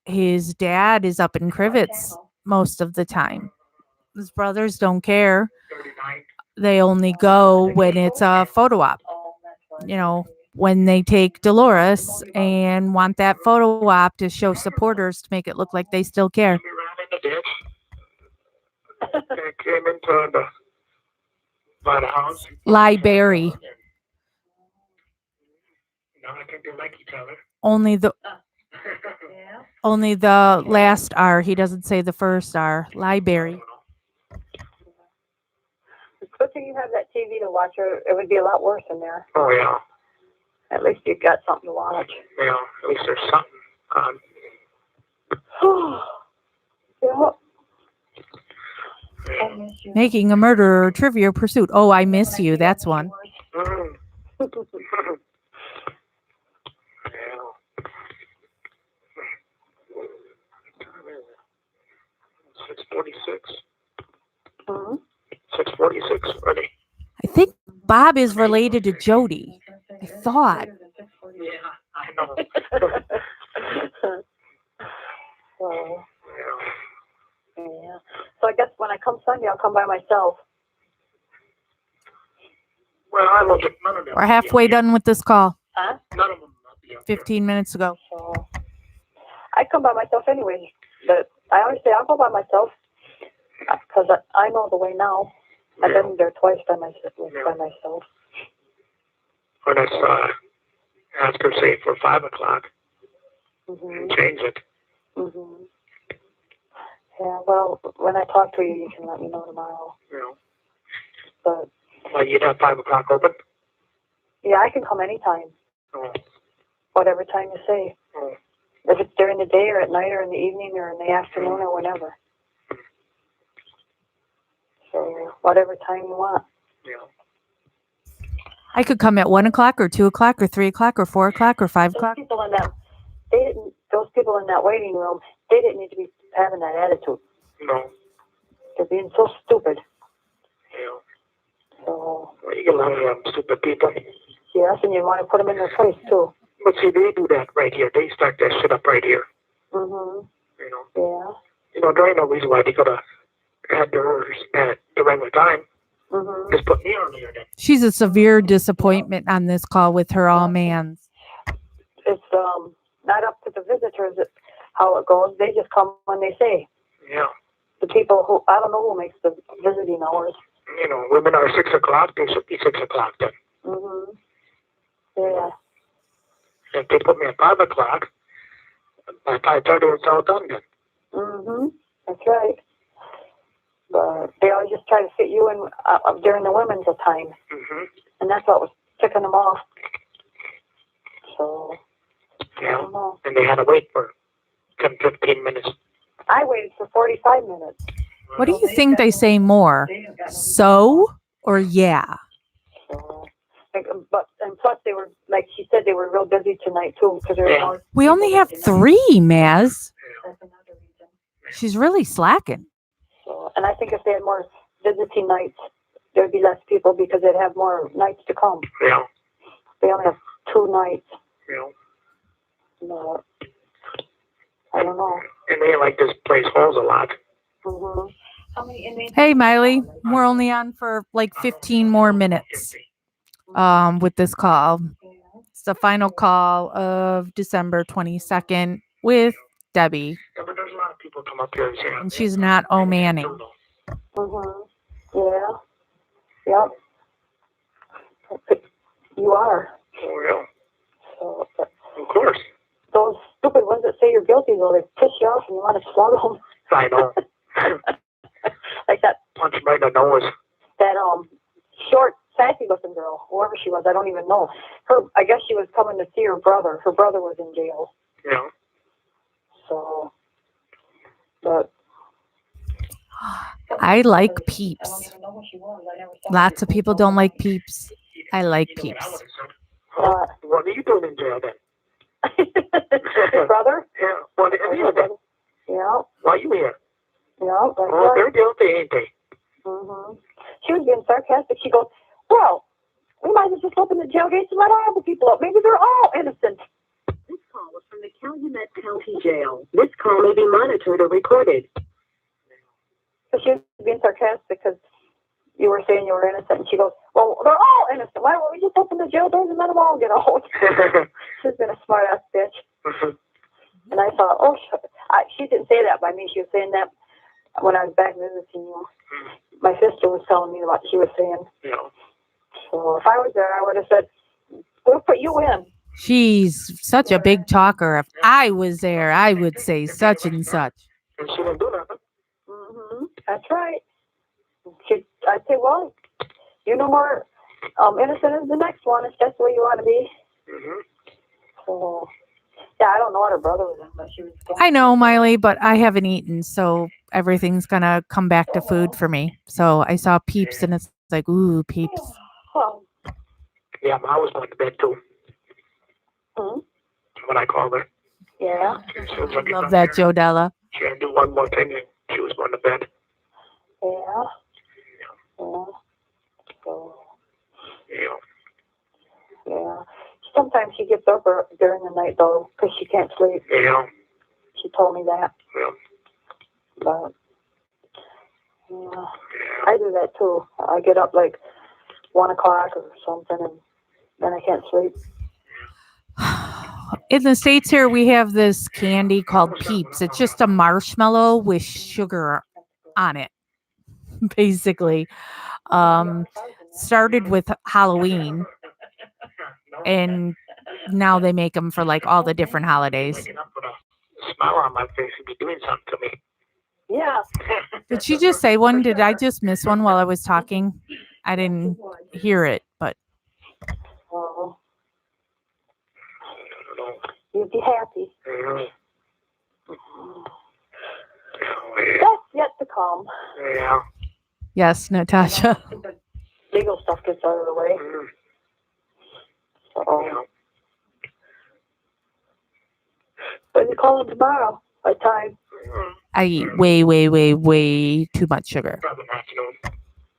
his dad is up in Crivets most of the time. His brothers don't care. They only go when it's a photo op. You know, when they take Dolores and want that photo op to show supporters to make it look like they still care. We ran in the ditch. And came into by the house. Library. No, I think they like each other. Only the last R. He doesn't say the first R. Library. It's good thing you have that TV to watch, or it would be a lot worse in there. Oh, yeah. At least you got something to watch. Yeah, at least there's something on. Yeah. Making a murderer trivia pursuit. Oh, I miss you. That's one. Mm. Yeah. 6:46. 6:46 already. I think Bob is related to Jody. I thought. Yeah, I know. So, Yeah. yeah. So I guess when I come Sunday, I'll come by myself. Well, I look at none of them. We're halfway done with this call. Huh? None of them. 15 minutes ago. So I come by myself anyways. But I always say I'll go by myself because I know the way now. I've been there twice by myself. When I ask her, say, for 5 o'clock, and change it. Mm-hmm. Yeah, well, when I talk to you, you can let me know tomorrow. Yeah. But Well, you'd have 5 o'clock open? yeah, I can come anytime. Oh. Whatever time you say. Oh. If it's during the day or at night or in the evening or in the afternoon or whenever. So whatever time you want. Yeah. I could come at 1 o'clock or 2 o'clock or 3 o'clock or 4 o'clock or 5 o'clock. Those people in that waiting room, they didn't need to be having that attitude. No. They're being so stupid. Yeah. So Well, you get a lot of stupid people. yes, and you want to put them in their place too. But see, they do that right here. They start that shit up right here. Mhm. You know. Yeah. You know, there ain't no reason why they could have had theirs at the regular time. Mhm. Just put me earlier then. She's a severe disappointment on this call with her all mans. It's not up to the visitors how it goes. They just come when they say. Yeah. The people who, I don't know who makes the visiting hours. You know, women are 6 o'clock, they should be 6 o'clock then. Mm-hmm. Yeah. If they put me at 5 o'clock, by 5:30 it's all done then. Mm-hmm. That's right. But they always just try to fit you in during the women's time. Mm-hmm. And that's what was ticking them off. So, I Yeah. don't know. And they had to wait for 10, 15 minutes. I waited for 45 minutes. What do you think they say more? So or yeah? So, and plus they were, like she said, they were real busy tonight too because there were Yeah. more. We only have 3, Maz. That's another reason. She's really slacking. So, and I think if they had more visiting nights, there'd be less people because they'd have more nights to come. Yeah. They only have 2 nights. Yeah. No, I don't know. And they like this place holds a lot. Mm-hmm. How many inmates? Hey, Miley, we're only on for like 15 more minutes with this call. It's the final call of December 22nd with Debbie, Yeah, but there's a lot of people come up here and and she's not O'Manning. Mm-hmm. Yeah. Yep. You are. Oh, yeah. So, Of course. those stupid ones that say you're guilty, though, they piss you off and you want to swallow them. I know. Like that Punch him right in the nose. short, sassy-looking girl, whoever she was, I don't even know. I guess she was coming to see her brother. Her brother was in jail. Yeah. So, but I like Peeps. Lots of people don't like Peeps. I like Peeps. What are you doing in jail then? Your brother? Yeah. What are you then? Yeah. Why are you here? Yeah. That's Oh, right. they're guilty, ain't they? Mm-hmm. She was being sarcastic. She goes, well, we might as well just open the jail gates and let all the people up. Maybe they're all innocent. This call was from the Calumet County Jail. This call may be monitored or recorded. So she was being sarcastic because you were saying you were innocent. And she goes, well, they're all innocent. Why don't we just open the jail doors and let them all get out? She's been a smart-ass bitch. And I thought, oh, she didn't say that by me. She was saying that when I was back visiting you. My sister was telling me what she was saying. Yeah. So if I was there, I would have said, we'll put you in. She's such a big talker. If I was there, I would say such and such. And she didn't do nothing. Mm-hmm. That's right. I'd say, well, you're no more innocent as the next one. If that's the way you want to be. Mm-hmm. So, yeah, I don't know what her brother was in, but she was. I know, Miley, but I haven't eaten, so everything's gonna come back to food for me. So I saw Peeps, and it's like, ooh, Peeps. Oh. Yeah, I was going to bed too. Hmm? When I called her. Yeah. She was like, Love that, Joe Della. She had to do one more thing and she was going to bed. Yeah. Yeah. So, Yeah. yeah. Sometimes she gets up during the night, though, because she can't sleep. Yeah. She told me that. Yeah. But, yeah. I do that, too. I get up like 1 o'clock or something, and then I can't sleep. In the States here, we have this candy called Peeps. It's just a marshmallow with sugar on it, basically. Started with Halloween, and now they make them for like all the different holidays. Waking up with a smile on my face and be doing something to me. Yeah. Did she just say one? Did I just miss one while I was talking? I didn't hear it, but Oh, I don't know. you'd be happy. Yeah. That's yet to come. Yeah. yes, Natasha. The legal stuff gets out of the way. Mm. So, Yeah. but you call them tomorrow by time. I eat way, way, way, way too much sugar. Probably in the afternoon.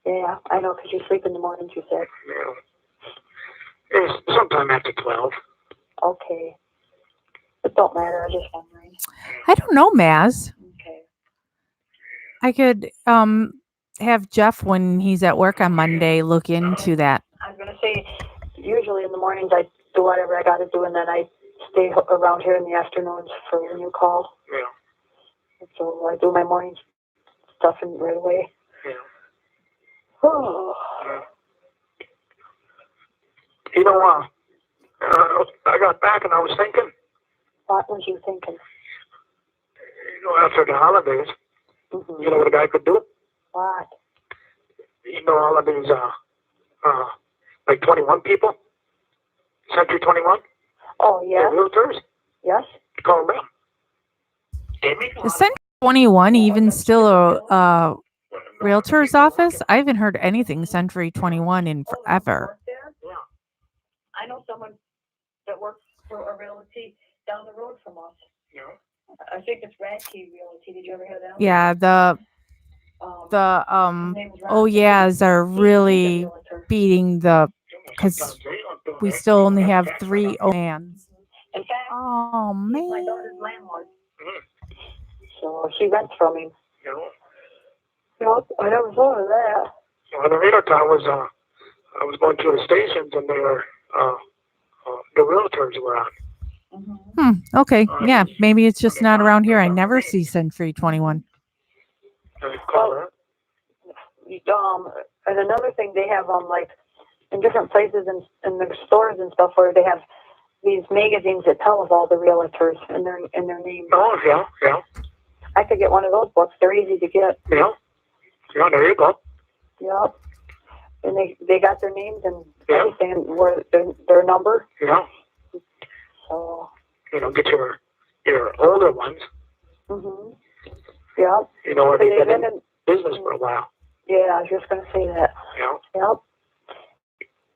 Yeah, I know, because you sleep in the morning, you said. Yeah. It's sometime after 12. Okay. It don't matter, I'm just wondering. I don't know, Maz. Okay. I could have Jeff when he's at work on Monday look into that. I'm going to say, usually in the mornings I do whatever I got to do, and then I stay around here in the afternoons for when you call. Yeah. So I do my morning stuff right away. Yeah. Oh. Yeah. You know, I got back and I was thinking, What was you thinking? you know, after the holidays, Mm-hmm. you know what a guy could do? What? You know, all of these, like 21 people, Century 21, Oh, the yeah? realtors, Yes? call them. Is Century 21 even still a realtor's office? I haven't heard anything Century 21 in forever. Yeah. I know someone that works for a realty down the road from us. Yeah. I think it's Radke Realty. Did you ever hear that? Yeah, His name is Ron. oh yeahs are He's a really realtor. beating because we still only have 3 hands. In fact, Oh he's my daughter's man. landlord. Mm. So she rents from him. You know, Yep, I never thought of that. so in the radar tower I was going through the stations and they were, the realtors were on. Okay. Yeah, maybe it's just not around here. I never see Century 21. And call her. And another thing, they have like in different places in their stores and stuff where they have these magazines that tell us all the realtors and their names. Oh, yeah, yeah. I could get one of those books. They're easy to get. Yeah. Yeah, there you go. Yep. And they got their names and Yeah. everything, and where their number. Yeah. So. You know, get your older ones. Mhm. Yep. You know, where So they've been in business for a while. Yeah, I was just gonna say that. Yeah. Yep.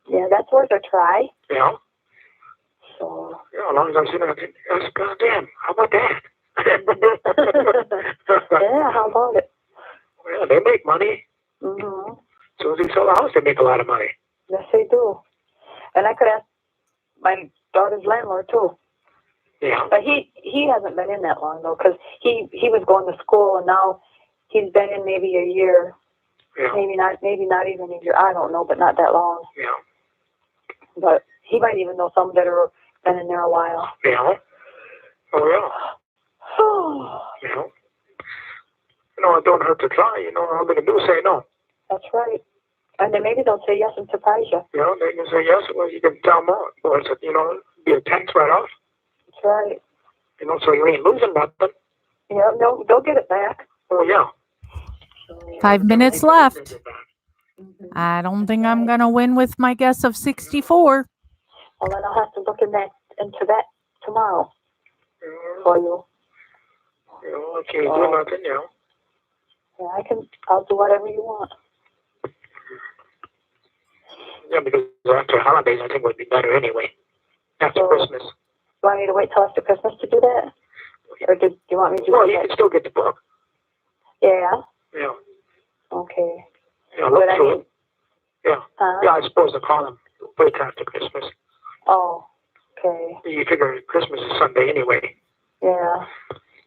Yeah, that's worth a try. Yeah. So. Yeah, as long as I'm sitting there, I think, that's goddamn. How about that? Yeah, how about it? Well, they make money. Mhm. As soon as they sell a house, they make a lot of money. Yes, they do. And I could ask my daughter's landlord too. Yeah. But he hasn't been in that long though, because he was going to school and now he's been in maybe a year. Yeah. Maybe not even a year. I don't know, but not that long. Yeah. But he might even know some that are been in there a while. Yeah. Oh, yeah. You know. You know, it don't hurt to try. You know, all they can do is say no. That's right. And then maybe they'll say yes and surprise you. You know, they can say yes. Well, you can tell them more. Or it's, you know, be a tax write-off. That's right. You know, so you ain't losing nothing. Yeah, no, they'll get it back. Oh, yeah. 5 minutes left. Mm-hmm. I don't think I'm going to win with my guess of 64. Well, then I'll have to look into that tomorrow for you. You know, if you do nothing, you know. Yeah, I'll do whatever you want. Yeah, because after holidays, I think it would be better anyway. After Christmas. You want me to wait till after Christmas to do that? Or do you want me to do Well, that? you can still get the book. Yeah? Yeah. Okay. Yeah, look But through it. Yeah. Huh? Yeah, I suppose they call them wait after Christmas. Oh, okay. You figure Christmas is Sunday anyway. Yeah.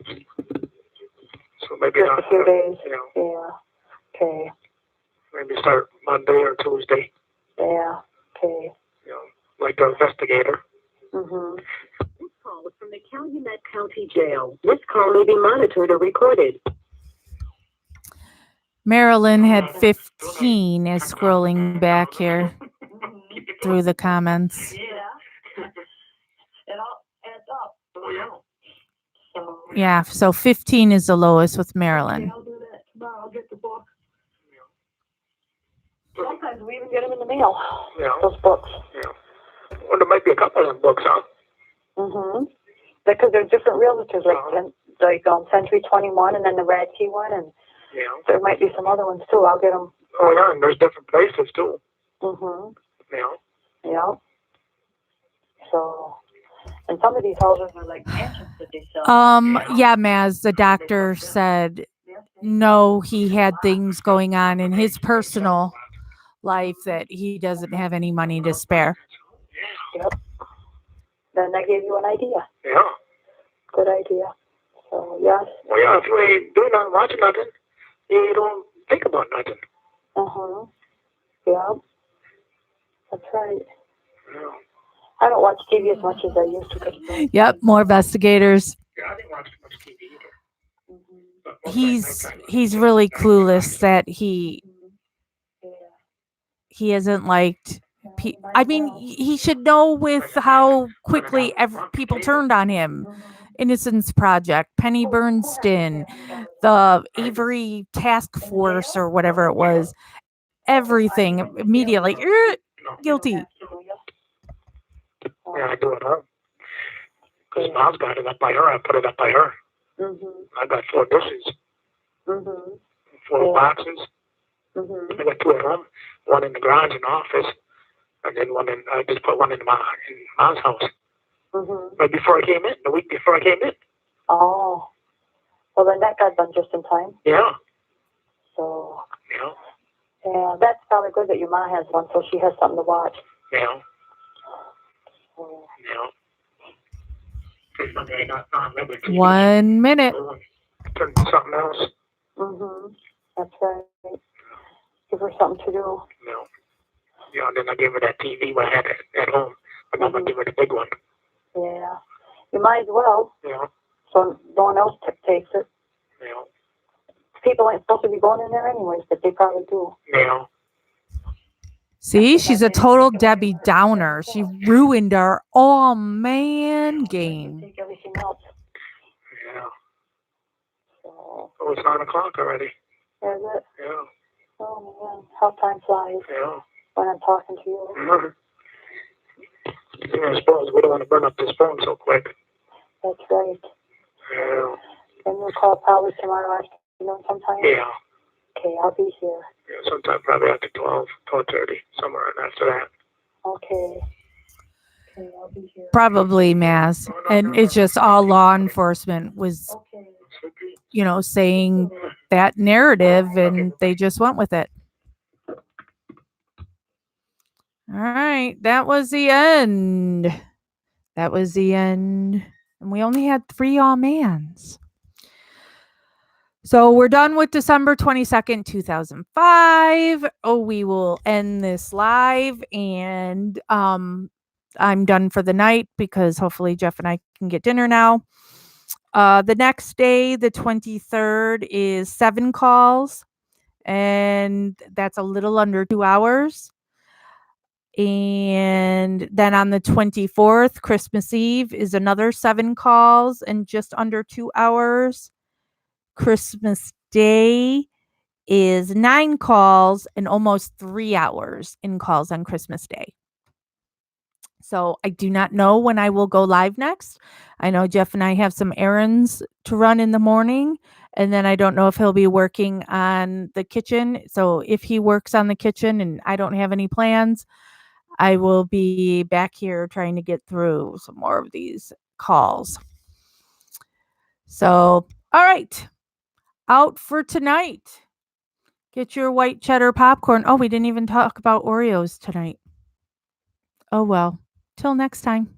So maybe Just not. a few days. You know, Yeah. Okay. maybe start Monday or Tuesday. Yeah. Okay. You know, like the investigator. Mhm. This call is from the Calumet County Jail. This call may be monitored or recorded. Marilyn had 15 is scrolling back here through the comments. Yeah. It all adds up. Oh, yeah. So. Yeah, so 15 is the lowest with Marilyn. I'll do that tomorrow. I'll get the book. Sometimes we even get them in the mail. Yeah. Those books. Yeah. Well, there might be a couple of them books, huh? Mhm. Because there's different realtors, like Century 21, and then the Radke one, and Yeah. there might be some other ones too. I'll get them. Oh, yeah, and there's different places, too. Mhm. Yeah. Yeah. So, and some of these houses are like mansions that they sell. Yeah, Maz, the doctor said no, he had things going on in his personal life that he doesn't have any money to spare. Yep. Then that gave you an idea. Yeah. Good idea. So, yes. Well, yeah, if you ain't doing nothing, watching nothing, you don't think about nothing. Uh-huh. Yeah. That's right. Yeah. I don't watch TV as much as I used to. 'Cause Yep, more investigators. Yeah, I didn't watch too much TV either. Mhm. But most of my He's nighttime was he's just really nighttime clueless driving. that he Yeah. isn't liked. Yeah, I mean, he should know with how quickly people Cable. turned on him. Mhm. Innocence Project, Penny Bernstein, the Avery Task Force, or whatever it was. Everything immediately No. guilty. Yeah, I do it up. Because Mom's got it up by her. I put it up by her. Mhm. I got 4 dishes, Mhm. 4 Yeah. boxes. Mhm. I got 2 at home, 1 in the garage in the office, and then I just put 1 in Mom's house. Mhm. Right before I came in, the week before I came in. Oh. Well, then that got done just in time. Yeah. So. Yeah. Yeah, that's probably good that your mom has one, so she has something to watch. Yeah. So, Yeah. Sunday I got on regular TV. 1 minute. Turn to something else. Mhm. That's right. Give her something to do. No. Yeah, and then I gave her that TV I had at home. But I'm going to give her the big one. Yeah. You might as well. Yeah. So no one else takes it. Yeah. People ain't supposed to be going in there anyways, but they probably do. Yeah. See, she's a total Debbie Downer. She ruined our all man game. Take everything else. Yeah. So, Oh, it's 9 o'clock already. is it? Yeah. Oh man, how time flies Yeah. when I'm talking to you. Mhm. Yeah, I suppose we don't want to burn up this phone so quick. That's right. Yeah. And you'll call probably tomorrow afternoon sometime? Yeah. Okay, I'll be here. Yeah, sometime probably after 12:30, somewhere after that. Okay. Okay, I'll be here. Probably mass. And it's just all law enforcement was, Okay. saying that narrative, and they just went with it. All right. That was the end. And we only had 3 all mans. So we're done with December 22nd, 2005. Oh, we will end this live, and I'm done for the night because hopefully Jeff and I can get dinner now. The next day, the 23rd, is 7 calls, and that's a little under 2 hours. And then on the 24th, Christmas Eve, is another 7 calls and just under 2 hours. Christmas Day is 9 calls and almost 3 hours in calls on Christmas Day. So I do not know when I will go live next. I know Jeff and I have some errands to run in the morning, and then I don't know if he'll be working on the kitchen. So if he works on the kitchen and I don't have any plans, I will be back here trying to get through some more of these calls. So, all right. Out for tonight. Get your white cheddar popcorn. Oh, we didn't even talk about Oreos tonight. Oh, well. Till next time.